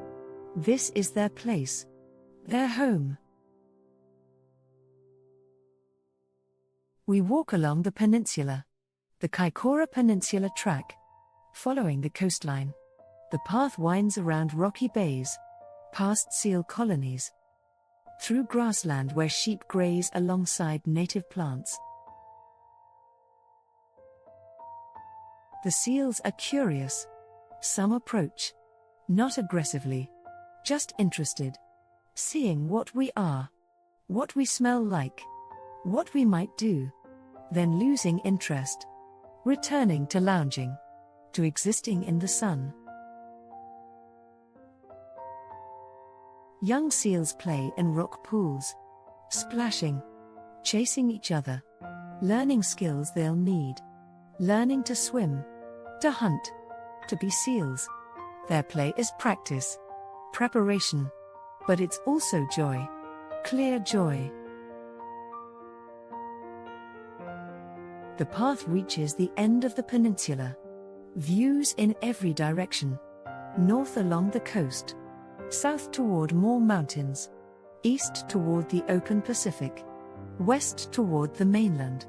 This is their place. Their home. We walk along the peninsula. The Kaikōura Peninsula Track. Following the coastline. The path winds around rocky bays. Past seal colonies. Through grassland where sheep graze alongside native plants. The seals are curious. Some approach. Not aggressively. Just interested. Seeing what we are. What we smell like. What we might do. Then losing interest. Returning to lounging. To existing in the sun. Young seals play in rock pools. Splashing. Chasing each other. Learning skills they'll need. Learning to swim. To hunt. To be seals. Their play is practice. Preparation. But it's also joy. Clear joy. The path reaches the end of the peninsula. Views in every direction. North along the coast. South toward more mountains. East toward the open Pacific. West toward the mainland.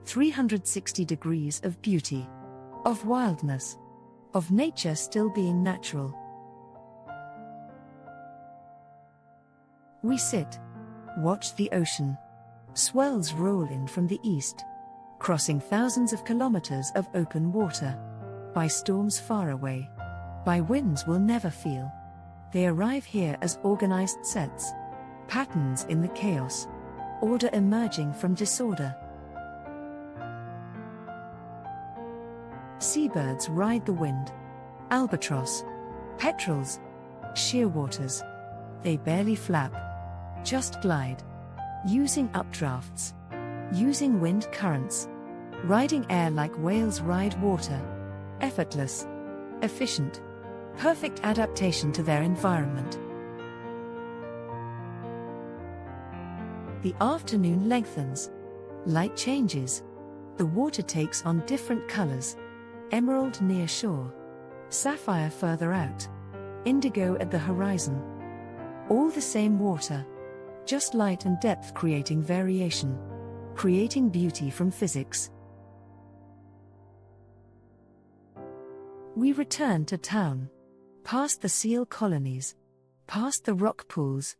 360 degrees of beauty. Of wildness. Of nature still being natural. We sit. Watch the ocean. Swells roll in from the east. Crossing thousands of kilometers of open water. By storms far away. By winds we'll never feel. They arrive here as organized sets. Patterns in the chaos. Order emerging from disorder. Seabirds ride the wind. Albatross. Petrels. Shearwaters. They barely flap. Just glide. Using updrafts. Using wind currents. Riding air like whales ride water. Effortless. Efficient. Perfect adaptation to their environment. The afternoon lengthens. Light changes. The water takes on different colors. Emerald near shore. Sapphire further out. Indigo at the horizon. All the same water. Just light and depth creating variation. creating beauty from physics. We return to town, past the seal colonies, past the rock pools,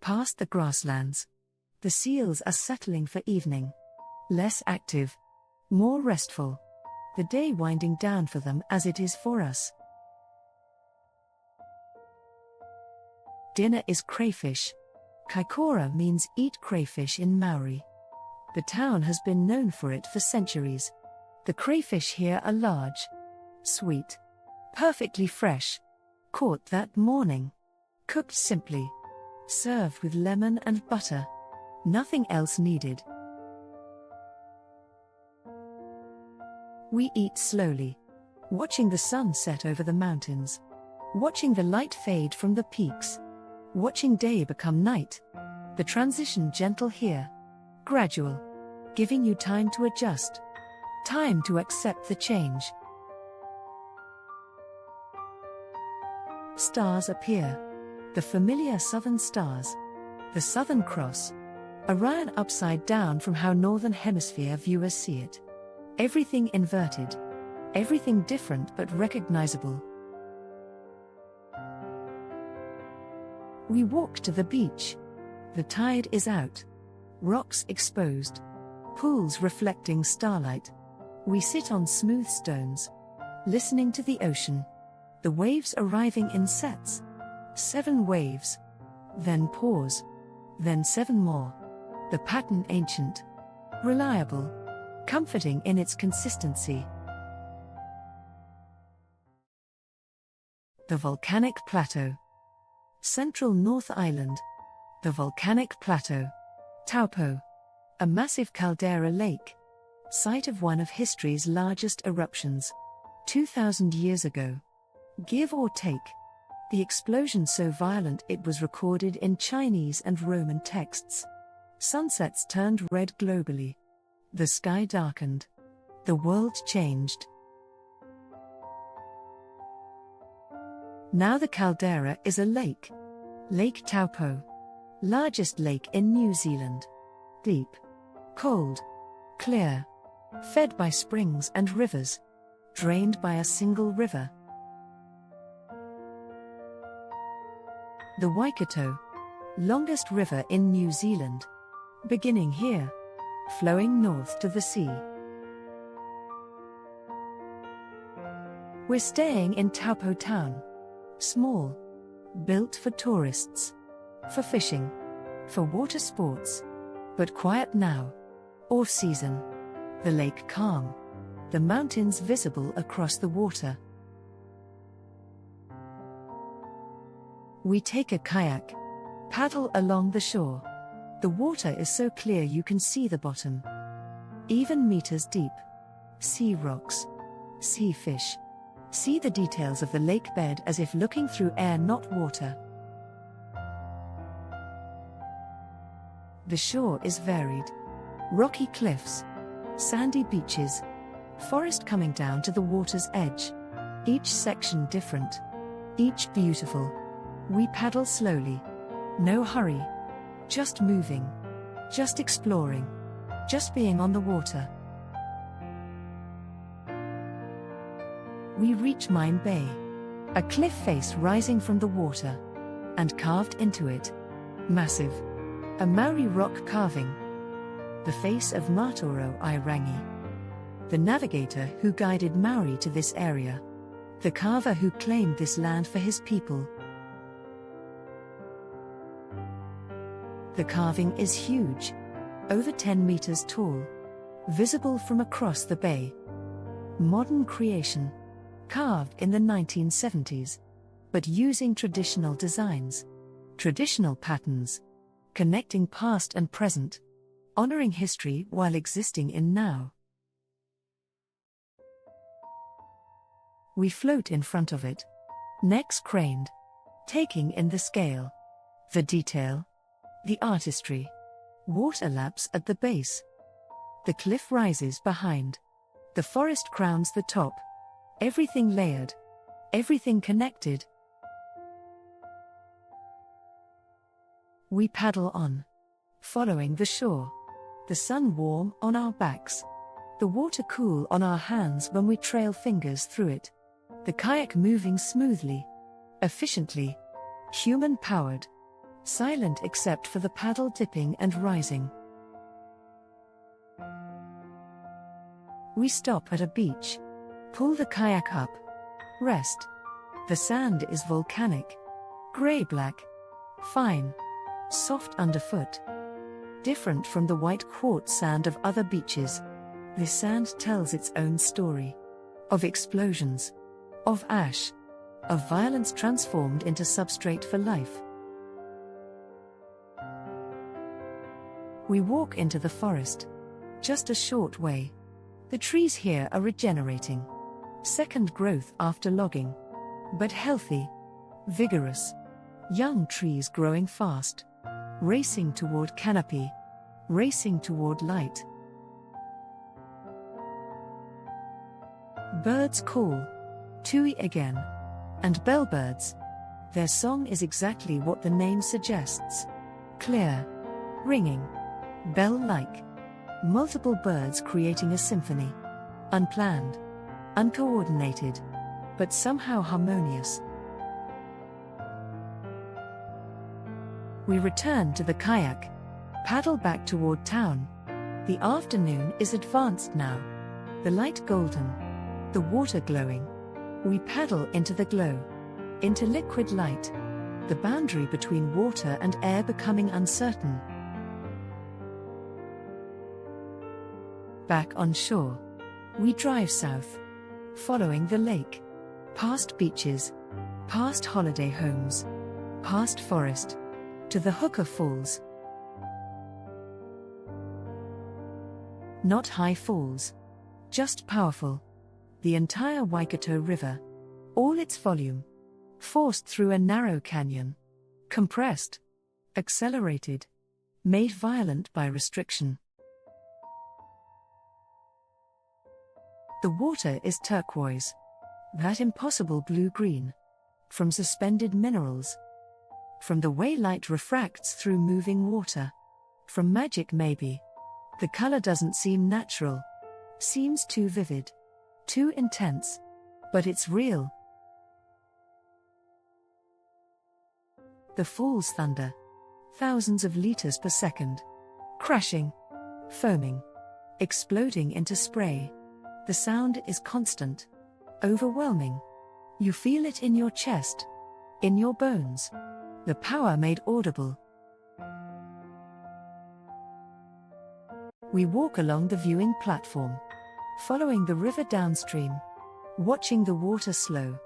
past the grasslands. The seals are settling for evening, less active, more restful, the day winding down for them as it is for us. Dinner is crayfish. Kaikōura means eat crayfish in Maori. The town has been known for it for centuries. The crayfish here are large, sweet, perfectly fresh, caught that morning, cooked simply, served with lemon and butter. Nothing else needed. We eat slowly, watching the sun set over the mountains, watching the light fade from the peaks, watching day become night. The transition gentle here, gradual, giving you time to adjust, time to accept the change. Stars appear, the familiar southern stars, the Southern Cross, Orion upside down from how Northern Hemisphere viewers see it. Everything inverted, everything different but recognizable. We walk to the beach. The tide is out, rocks exposed, pools reflecting starlight. We sit on smooth stones, listening to the ocean, the waves arriving in sets. 7 waves, then pause, then 7 more. The pattern ancient, reliable, comforting in its consistency. The Volcanic Plateau. Central North Island. The Volcanic Plateau. Taupo. A massive caldera lake. Site of one of history's largest eruptions. 2,000 years ago. Give or take. The explosion so violent it was recorded in Chinese and Roman texts. Sunsets turned red globally. The sky darkened. The world changed. Now the caldera is a lake. Lake Taupo. Largest lake in New Zealand. Deep. Cold. Clear. Fed by springs and rivers. Drained by a single river. The Waikato. Longest river in New Zealand. Beginning here, flowing north to the sea. We're staying in Taupo town. Small. Built for tourists. For fishing. For water sports. But quiet now. Off season. The lake calm. The mountains visible across the water. We take a kayak. Paddle along the shore. The water is so clear you can see the bottom. Even meters deep. See rocks. See fish. See the details of the lake bed as if looking through air, not water. The shore is varied. Rocky cliffs. Sandy beaches. Forest coming down to the water's edge. Each section different. Each beautiful. We paddle slowly. No hurry. Just moving. Just exploring. Just being on the water. We reach Mine Bay. A cliff face rising from the water. And carved into it. Massive. A Maori rock carving. The face of Marlborough Sounds. The navigator who guided Maori to this area. The carver who claimed this land for his people. The carving is huge. Over 10 meters tall. Visible from across the bay. Modern creation. Carved in the 1970s. But using traditional designs. Traditional patterns. Connecting past and present. Honoring history while existing in now. We float in front of it. Necks craned. Taking in the scale. The detail. The artistry. Water laps at the base. The cliff rises behind. The forest crowns the top. Everything layered. Everything connected. We paddle on. Following the shore. The sun warm on our backs. The water cool on our hands when we trail fingers through it. The kayak moving smoothly, efficiently, human-powered, silent except for the paddle dipping and rising. We stop at a beach, pull the kayak up, rest. The sand is volcanic, grey-black, fine, soft underfoot. Different from the white quartz sand of other beaches, this sand tells its own story. Of explosions, of ash, of violence transformed into substrate for life. We walk into the forest. Just a short way. The trees here are regenerating. Second growth after logging. But healthy, vigorous. Young trees growing fast. Racing toward canopy. Racing toward light. Birds call. Tui again. And bellbirds. Their song is exactly what the name suggests. Clear. Ringing. Bell-like. Multiple birds creating a symphony. Unplanned. Uncoordinated. But somehow harmonious. We return to the kayak. Paddle back toward town. The afternoon is advanced now. The light golden. The water glowing. We paddle into the glow. Into liquid light. The boundary between water and air becoming uncertain. Back on shore. We drive south. Following the lake. Past beaches. Past holiday homes. Past forest. To the Hooker Falls. Not high falls. Just powerful. The entire Waikato River. All its volume. Forced through a narrow canyon. Compressed. Accelerated. Made violent by restriction. The water is turquoise. That impossible blue-green. From suspended minerals. From the way light refracts through moving water. From magic maybe. The color doesn't seem natural. Seems too vivid. Too intense. But it's real. The falls thunder. Thousands of liters per second. Crashing. Foaming. Exploding into spray. The sound is constant. Overwhelming. You feel it in your chest. In your bones. The power made audible. We walk along the viewing platform. Following the river downstream. Watching the water slow.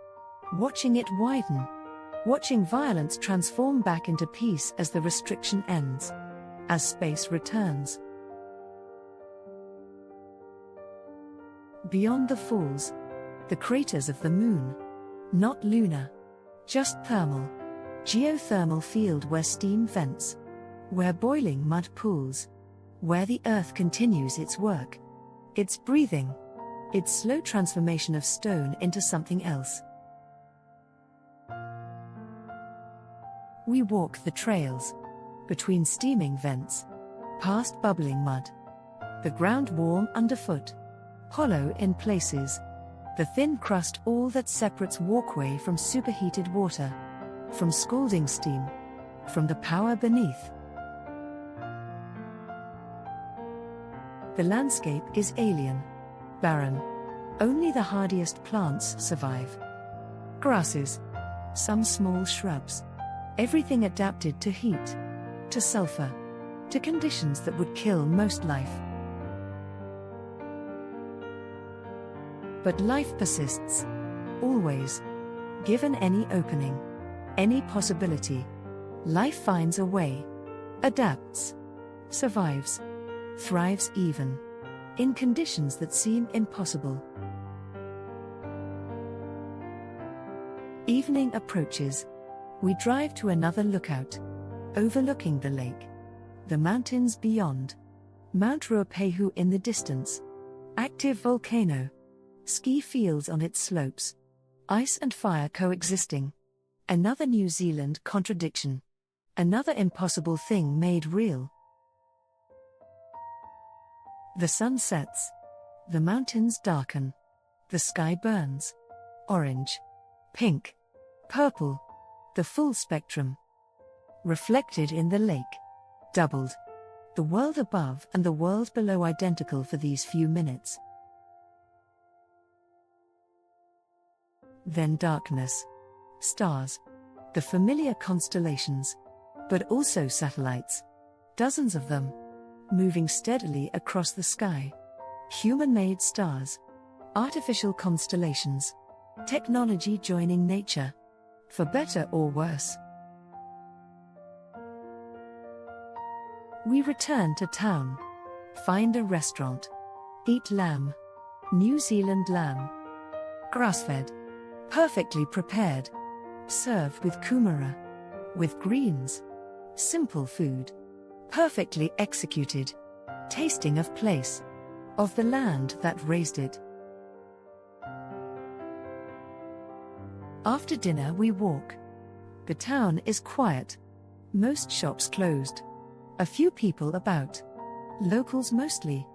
Watching it widen. Watching violence transform back into peace as the restriction ends. As space returns. Beyond the falls. The craters of the moon. Not lunar. Just thermal. Geothermal field where steam vents. Where boiling mud pools. Where the earth continues its work. Its breathing. Its slow transformation of stone into something else. We walk the trails. Between steaming vents. Past bubbling mud. The ground warm underfoot. Hollow in places. The thin crust all that separates walkway from superheated water. From scalding steam. From the power beneath. The landscape is alien. Barren. Only the hardiest plants survive. Grasses. Some small shrubs. Everything adapted to heat. To sulfur. To conditions that would kill most life. But life persists. Always. Given any opening. Any possibility. Life finds a way. Adapts. Survives. Thrives even. In conditions that seem impossible. Evening approaches. We drive to another lookout. Overlooking the lake. The mountains beyond. Mount Ruapehu in the distance. Active volcano. Ski fields on its slopes. Ice and fire coexisting. Another New Zealand contradiction. Another impossible thing made real. The sun sets. The mountains darken. The sky burns. Orange, pink, purple, the full spectrum. Reflected in the lake. Doubled. The world above and the world below identical for these few minutes. Then darkness. Stars. The familiar constellations. But also satellites. Dozens of them. Moving steadily across the sky. Human-made stars. Artificial constellations. Technology joining nature. For better or worse. We return to town. Find a restaurant. Eat lamb. New Zealand lamb. Grass-fed. Perfectly prepared. Served with kumara. With greens. Simple food. Perfectly executed. Tasting of place. Of the land that raised it. After dinner we walk. The town is quiet. Most shops closed. A few people about. Locals mostly.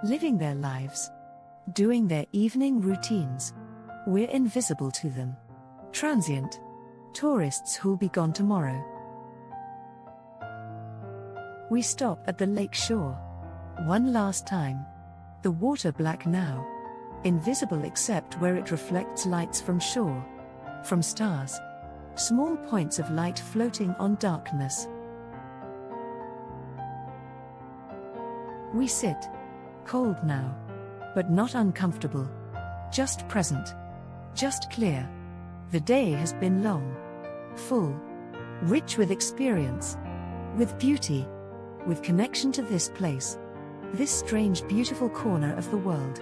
Living their lives. Doing their evening routines. We're invisible to them. Transient. Tourists who'll be gone tomorrow. We stop at the lake shore. One last time. The water black now. Invisible except where it reflects lights from shore. From stars. Small points of light floating on darkness. We sit. Cold now. But not uncomfortable. Just present. Just clear. The day has been long. Full. Rich with experience. With beauty. With connection to this place. This strange beautiful corner of the world.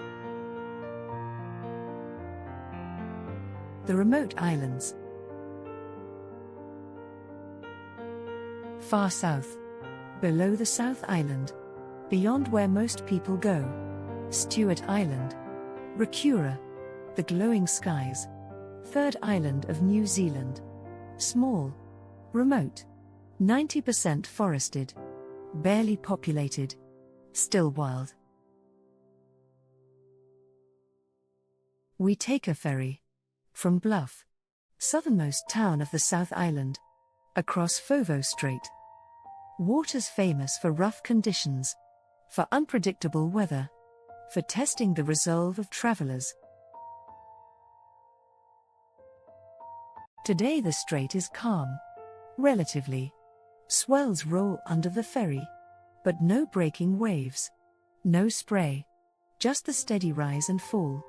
The remote islands. Far south. Below the South Island. Beyond where most people go. Stewart Island. Rotorua. The glowing skies. Third island of New Zealand. Small. Remote. 90% forested. Barely populated. Still wild. We take a ferry. From Bluff. Southernmost town of the South Island. Across Fovo Strait. Waters famous for rough conditions. For unpredictable weather. For testing the resolve of travelers. Today the strait is calm. Relatively. Swells roll under the ferry. But no breaking waves. No spray. Just the steady rise and fall.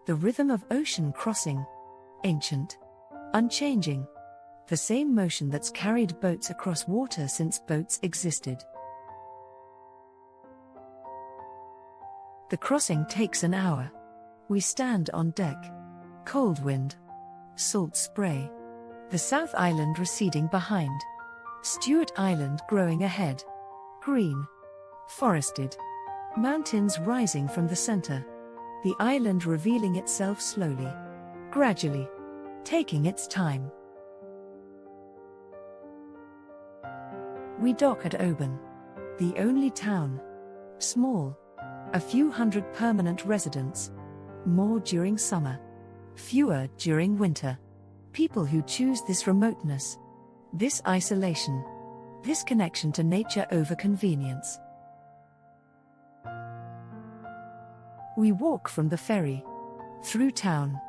The rhythm of ocean crossing. Ancient. Unchanging. The same motion that's carried boats across water since boats existed. The crossing takes an hour. We stand on deck. Cold wind. Salt spray. The South Island receding behind. Stewart Island growing ahead. Green. Forested. Mountains rising from the center. The island revealing itself slowly. Gradually. Taking its time. We dock at Oban. The only town. Small. A few hundred permanent residents. More during summer. Fewer during winter. People who choose this remoteness. This isolation. This connection to nature over convenience. We walk from the ferry. Through town.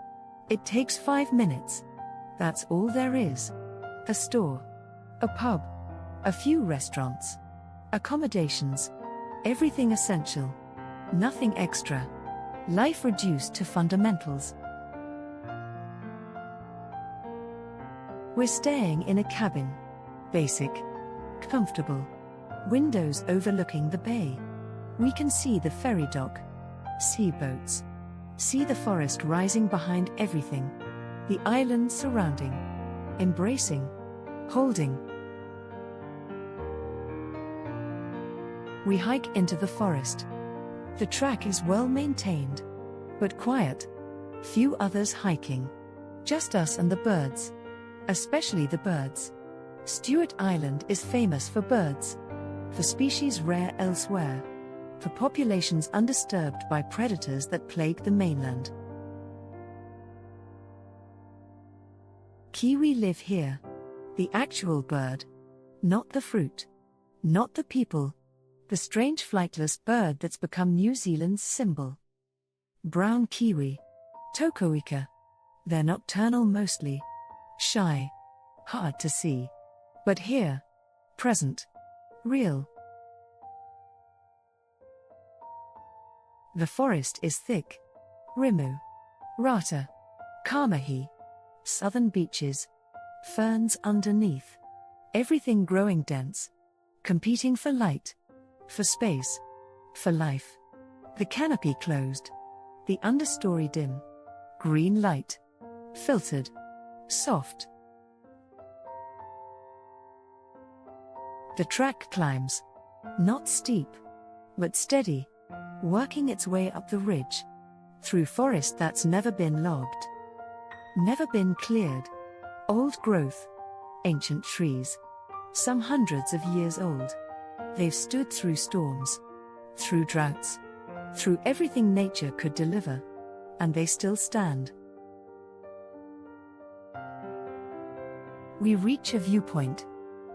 It takes 5 minutes. That's all there is. A store. A pub. A few restaurants. Accommodations. Everything essential. Nothing extra. Life reduced to fundamentals. We're staying in a cabin. Basic. Comfortable. Windows overlooking the bay. We can see the ferry dock. See boats. See the forest rising behind everything. The island surrounding. Embracing. Holding. We hike into the forest. The track is well maintained. But quiet. Few others hiking. Just us and the birds. Especially the birds. Stewart Island is famous for birds. For species rare elsewhere. for populations undisturbed by predators that plague the mainland. Kiwi live here. The actual bird. Not the fruit. Not the people. The strange flightless bird that's become New Zealand's symbol. Brown kiwi. Tokoika. They're nocturnal mostly. Shy. Hard to see. But here. Present. Real. The forest is thick. Rimu. Rata. Kamahi. Southern beaches. Ferns underneath. Everything growing dense. Competing for light. For space. For life. The canopy closed. The understory dim. Green light. Filtered. Soft. The track climbs. Not steep. But steady. Working its way up the ridge. Through forest that's never been logged. Never been cleared. Old growth. Ancient trees. Some hundreds of years old. They've stood through storms. Through droughts. Through everything nature could deliver. And they still stand. We reach a viewpoint.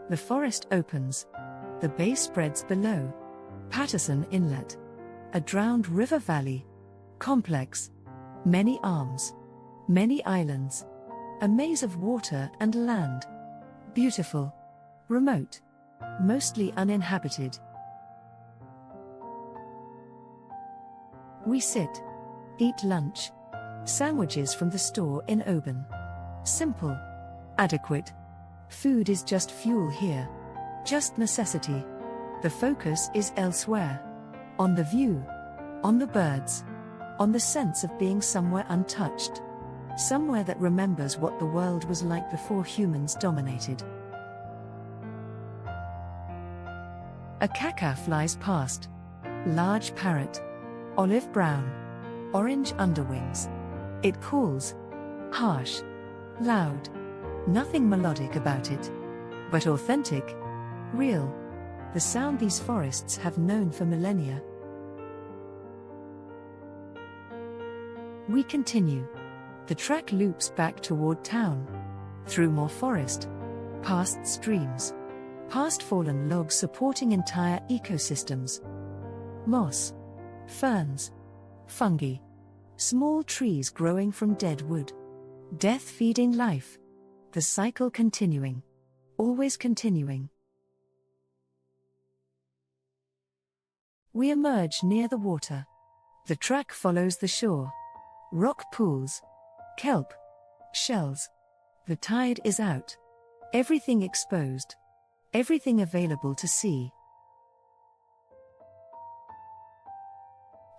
The forest opens. The bay spreads below. Patterson Inlet. A drowned river valley. Complex. Many arms. Many islands. A maze of water and land. Beautiful. Remote. Mostly uninhabited. We sit. Eat lunch. Sandwiches from the store in Oban. Simple. Adequate. Food is just fuel here. Just necessity. The focus is elsewhere. On the view. On the birds. On the sense of being somewhere untouched. Somewhere that remembers what the world was like before humans dominated. A kaka flies past. Large parrot. Olive brown. Orange underwings. It calls. Harsh. Loud. Nothing melodic about it. But authentic. Real. The sound these forests have known for millennia. We continue. The track loops back toward town. Through more forest. Past streams. Past fallen logs supporting entire ecosystems. Moss. Ferns. Fungi. Small trees growing from dead wood. Death feeding life. The cycle continuing. Always continuing. We emerge near the water. The track follows the shore. Rock pools. Kelp. Shells. The tide is out. Everything exposed. Everything available to see.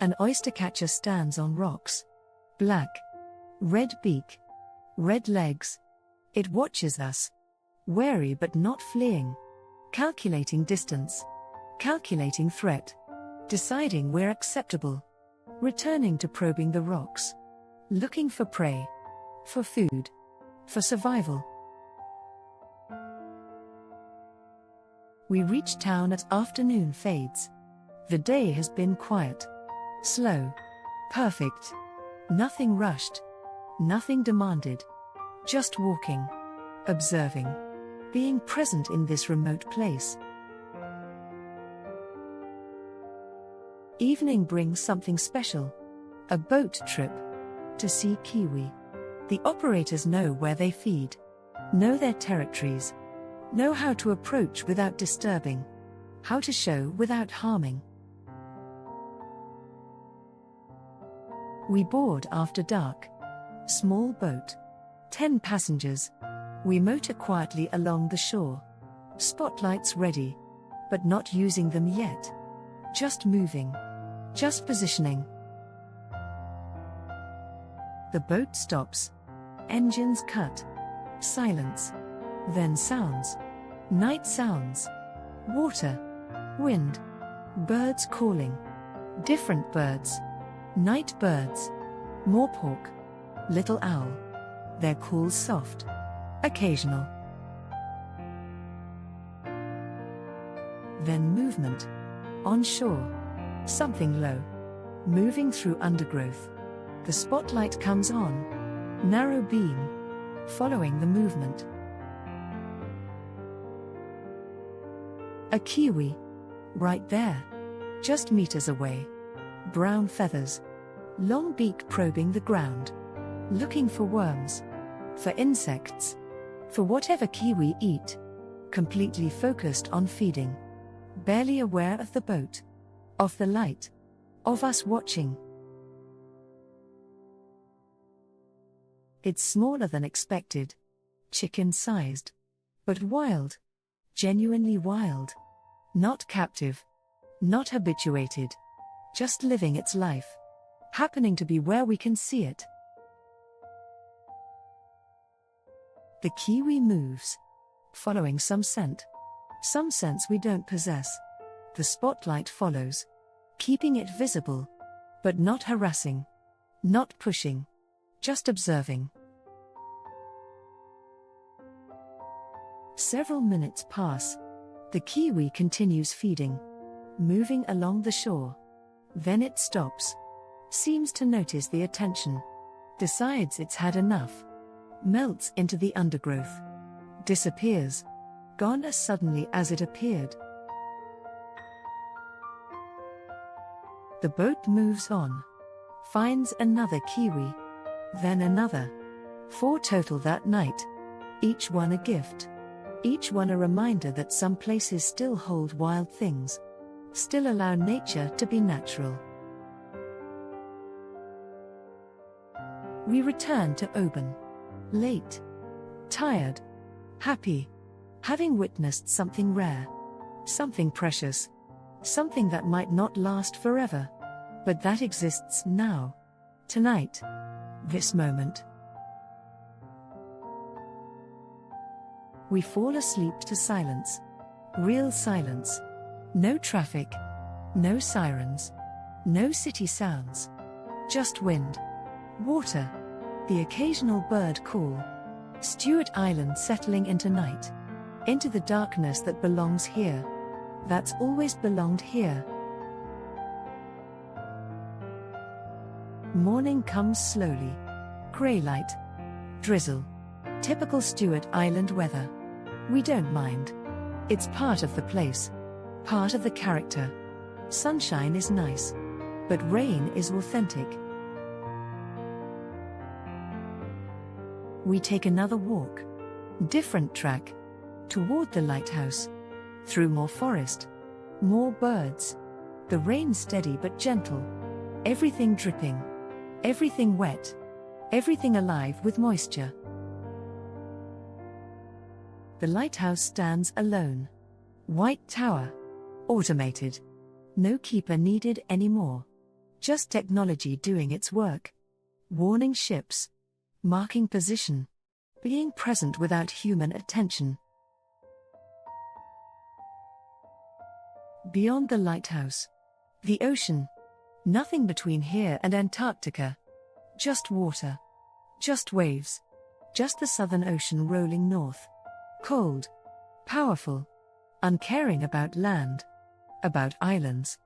An oystercatcher stands on rocks. Black. Red beak. Red legs. It watches us. Wary but not fleeing. Calculating distance. Calculating threat. Deciding we're acceptable. Returning to probing the rocks. Looking for prey. For food. For survival. We reach town as afternoon fades. The day has been quiet. Slow. Perfect. Nothing rushed. Nothing demanded. Just walking. Observing. Being present in this remote place. Evening brings something special. A boat trip. To see kiwi. The operators know where they feed. Know their territories. Know how to approach without disturbing. How to show without harming. We board after dark. Small boat. 10 passengers. We motor quietly along the shore. Spotlights ready. But not using them yet. Just moving. Just positioning. The boat stops. Engines cut. Silence. Then sounds. Night sounds. Water. Wind. Birds calling. Different birds. Night birds. Moorpork. Little owl. Their calls soft. Occasional. Then movement. On shore. Something low. Moving through undergrowth. The spotlight comes on. Narrow beam. Following the movement. A kiwi. Right there. Just meters away. Brown feathers. Long beak probing the ground. Looking for worms. For insects. For whatever kiwi eat. Completely focused on feeding. Barely aware of the boat. Of the light. Of us watching. It's smaller than expected. Chicken-sized. But wild. Genuinely wild. Not captive. Not habituated. Just living its life. Happening to be where we can see it. The kiwi moves. Following some scent. Some sense we don't possess. The spotlight follows. Keeping it visible. But not harassing. Not pushing. Just observing. Several minutes pass. The kiwi continues feeding. Moving along the shore. Then it stops. Seems to notice the attention. Decides it's had enough. Melts into the undergrowth. Disappears. Gone as suddenly as it appeared. The boat moves on. Finds another kiwi. Then another. 4 total that night. Each one a gift. Each one a reminder that some places still hold wild things. Still allow nature to be natural. We return to Oban. Late. Tired. Happy. Having witnessed something rare. Something precious. Something that might not last forever. But that exists now. Tonight. This moment. We fall asleep to silence. Real silence. No traffic. No sirens. No city sounds. Just wind. Water. The occasional bird call. Stewart Island settling into night. Into the darkness that belongs here. That's always belonged here. Morning comes slowly. Grey light. Drizzle. Typical Stewart Island weather. We don't mind. It's part of the place. Part of the character. Sunshine is nice. But rain is authentic. We take another walk. Different track. Toward the lighthouse. Through more forest. More birds. The rain steady but gentle. Everything dripping. Everything wet. Everything alive with moisture. The lighthouse stands alone. White tower. Automated. No keeper needed anymore. Just technology doing its work. Warning ships. Marking position. Being present without human attention. Beyond the lighthouse. The ocean. Nothing between here and Antarctica. Just water. Just waves. Just the Southern Ocean rolling north. Cold. Powerful. Uncaring about land. About islands.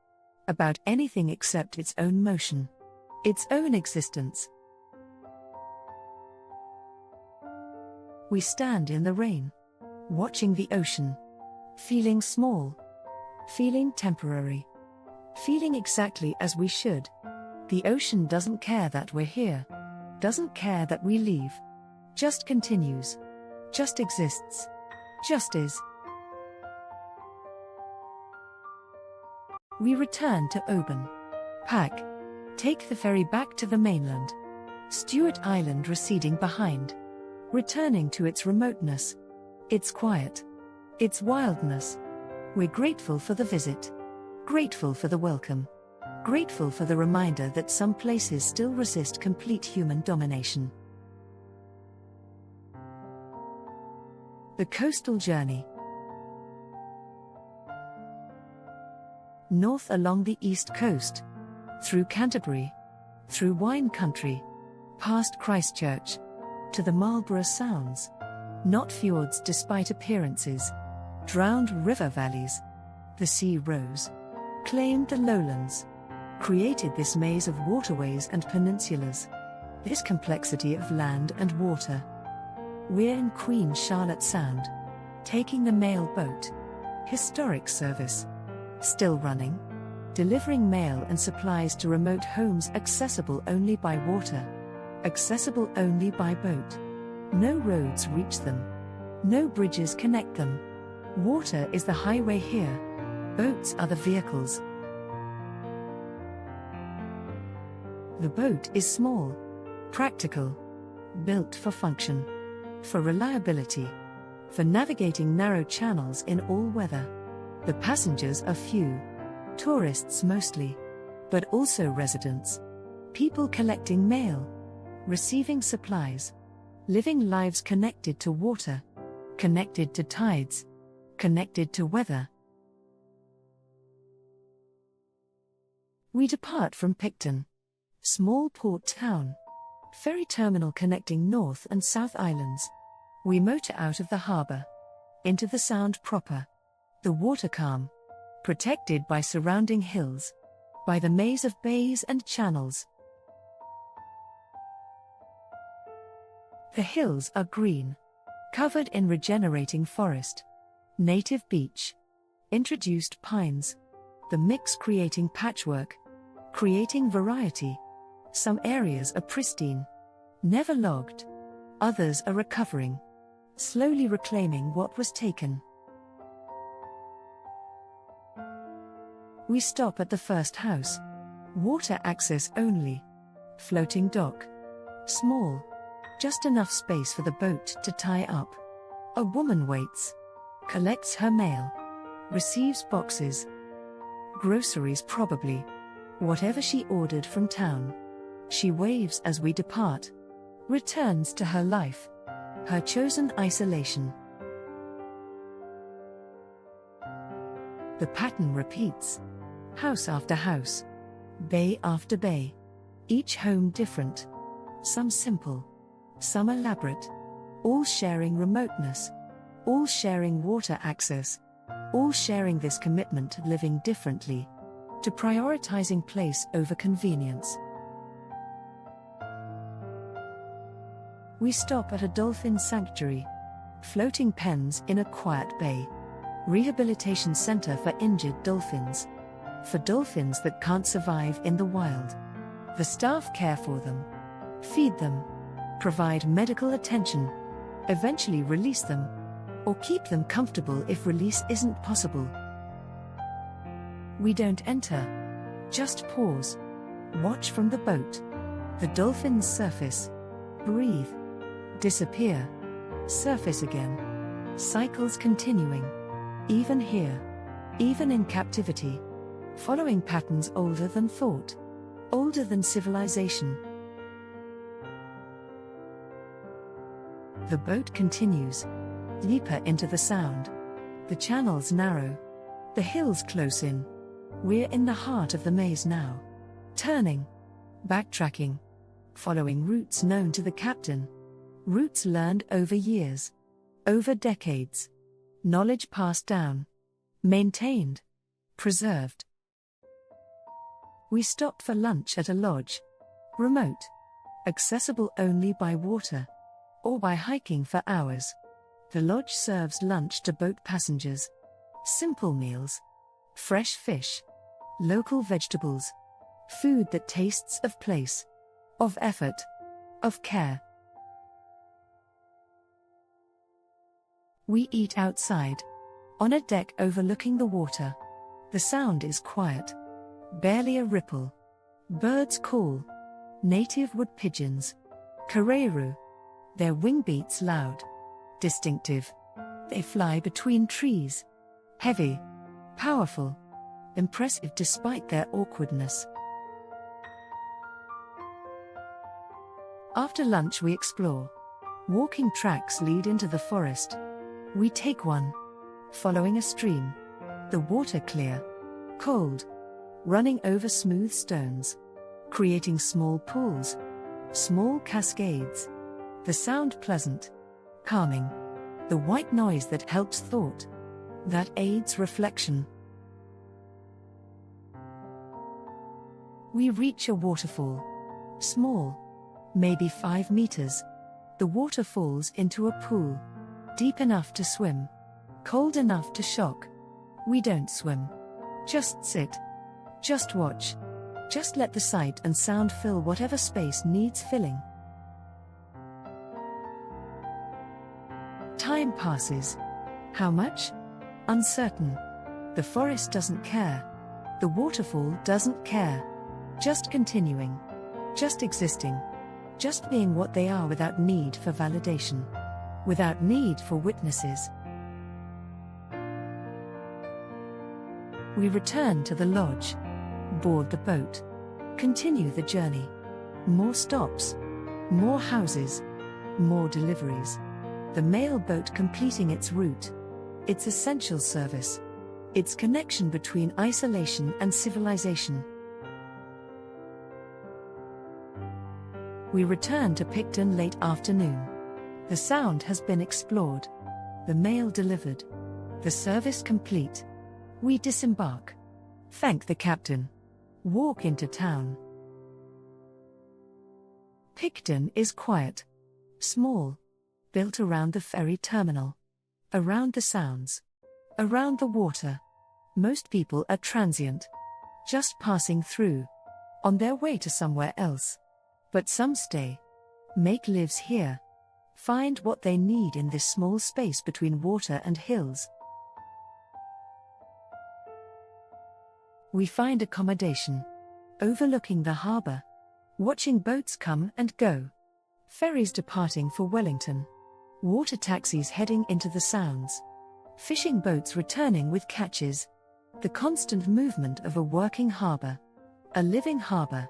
About anything except its own motion. Its own existence. We stand in the rain. Watching the ocean. Feeling small. Feeling temporary. Feeling exactly as we should. The ocean doesn't care that we're here. Doesn't care that we leave. Just continues. Just exists. Just is. We return to Oban. Pack. Take the ferry back to the mainland. Stewart Island receding behind. Returning to its remoteness. Its quiet. Its wildness. We're grateful for the visit. Grateful for the welcome. Grateful for the reminder that some places still resist complete human domination. The coastal journey. North along the east coast. Through Canterbury. Through wine country. Past Christchurch. To the Marlborough Sounds. Not fjords despite appearances. Drowned river valleys. The sea rose. reclaimed the lowlands, created this maze of waterways and peninsulas, this complexity of land and water. We're in Queen Charlotte Sound, taking the mail boat. Historic service. Still running. Delivering mail and supplies to remote homes accessible only by water. Accessible only by boat. No roads reach them. No bridges connect them. Water is the highway here. Boats are the vehicles. The boat is small, practical, built for function, for reliability, for navigating narrow channels in all weather. The passengers are few, tourists mostly, but also residents, people collecting mail, receiving supplies, living lives connected to water, connected to tides, connected to weather. We depart from Picton, small port town, ferry terminal connecting North and South Islands. We motor out of the harbour, into the Sound proper, the water calm, protected by surrounding hills, by the maze of bays and channels. The hills are green, covered in regenerating forest, native beech, introduced pines, the mix creating patchwork, creating variety. Some areas are pristine, never logged, others are recovering, slowly reclaiming what was taken. We stop at the first house. Water access only. Floating dock. Small. Just enough space for the boat to tie up. A woman waits. Collects her mail. Receives boxes. Groceries probably. Whatever she ordered from town. She waves as we depart. Returns to her life. Her chosen isolation. The pattern repeats. House after house. Bay after bay. Each home different. Some simple. Some elaborate. All sharing remoteness. All sharing water access. All sharing this commitment to living differently. To prioritizing place over convenience. We stop at a dolphin sanctuary. Floating pens in a quiet bay. Rehabilitation center for injured dolphins. For dolphins that can't survive in the wild. The staff care for them. Feed them. Provide medical attention. Eventually release them. Or keep them comfortable if release isn't possible. We don't enter. Just pause. Watch from the boat. The dolphins surface. Breathe. Disappear. Surface again. Cycles continuing. Even here. Even in captivity. Following patterns older than thought. Older than civilization. The boat continues. Deeper into the Sound. The channels narrow. The hills close in. We're in the heart of the maze now. Turning. Backtracking. Following routes known to the captain. Routes learned over years. Over decades. Knowledge passed down. Maintained. Preserved. We stopped for lunch at a lodge. Remote. Accessible only by water. Or by hiking for hours. The lodge serves lunch to boat passengers. Simple meals. Fresh fish. Local vegetables. Food that tastes of place. Of effort. Of care. We eat outside. On a deck overlooking the water. The Sound is quiet. Barely a ripple. Birds call. Native wood pigeons. Kaikōura. Their wing beats loud. Distinctive. They fly between trees. Heavy. Powerful. Impressive despite their awkwardness. After lunch we explore. Walking tracks lead into the forest. We take one. Following a stream. The water clear. Cold. Running over smooth stones. Creating small pools. Small cascades. The sound pleasant. Calming. The white noise that helps thought. That aids reflection. We reach a waterfall. Small. Maybe 5 meters. The water falls into a pool. Deep enough to swim. Cold enough to shock. We don't swim. Just sit. Just watch. Just let the sight and sound fill whatever space needs filling. Time passes. How much? Uncertain. The forest doesn't care. The waterfall doesn't care. Just continuing. Just existing. Just being what they are without need for validation. Without need for witnesses. We return to the lodge. Board the boat. Continue the journey. More stops. More houses. More deliveries. The mail boat completing its route. Its essential service. Its connection between isolation and civilization. We return to Picton late afternoon. The sound has been explored. The mail delivered. The service complete. We disembark. Thank the captain. Walk into town. Picton is quiet. Small. Built around the ferry terminal. Around the sounds. Around the water. Most people are transient. Just passing through. On their way to somewhere else. But some stay. Make lives here. Find what they need in this small space between water and hills. We find accommodation. Overlooking the harbour. Watching boats come and go. Ferries departing for Wellington. Water taxis heading into the Sounds. Fishing boats returning with catches. The constant movement of a working harbour. A living harbour.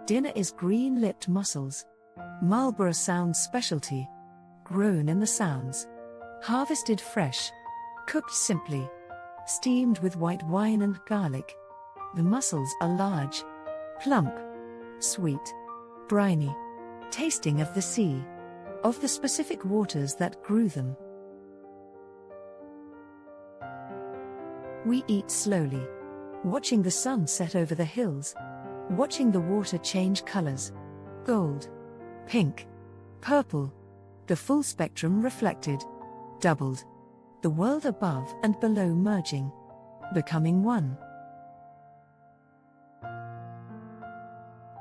Dinner is green-lipped mussels. Marlborough Sounds specialty. Grown in the Sounds. Harvested fresh. Cooked simply. Steamed with white wine and garlic. The mussels are large. Plump. Sweet. Briny. Tasting of the sea. Of the specific waters that grew them. We eat slowly. Watching the sun set over the hills. Watching the water change colors. Gold. Pink. Purple. The full spectrum reflected. Doubled. The world above and below merging. Becoming one.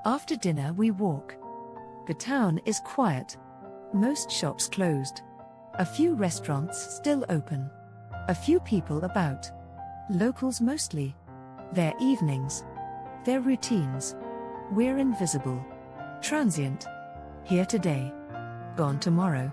After dinner we walk. The town is quiet. Most shops closed. A few restaurants still open. A few people about. Locals mostly. Their evenings. Their routines. We're invisible. Transient. Here today. Gone tomorrow.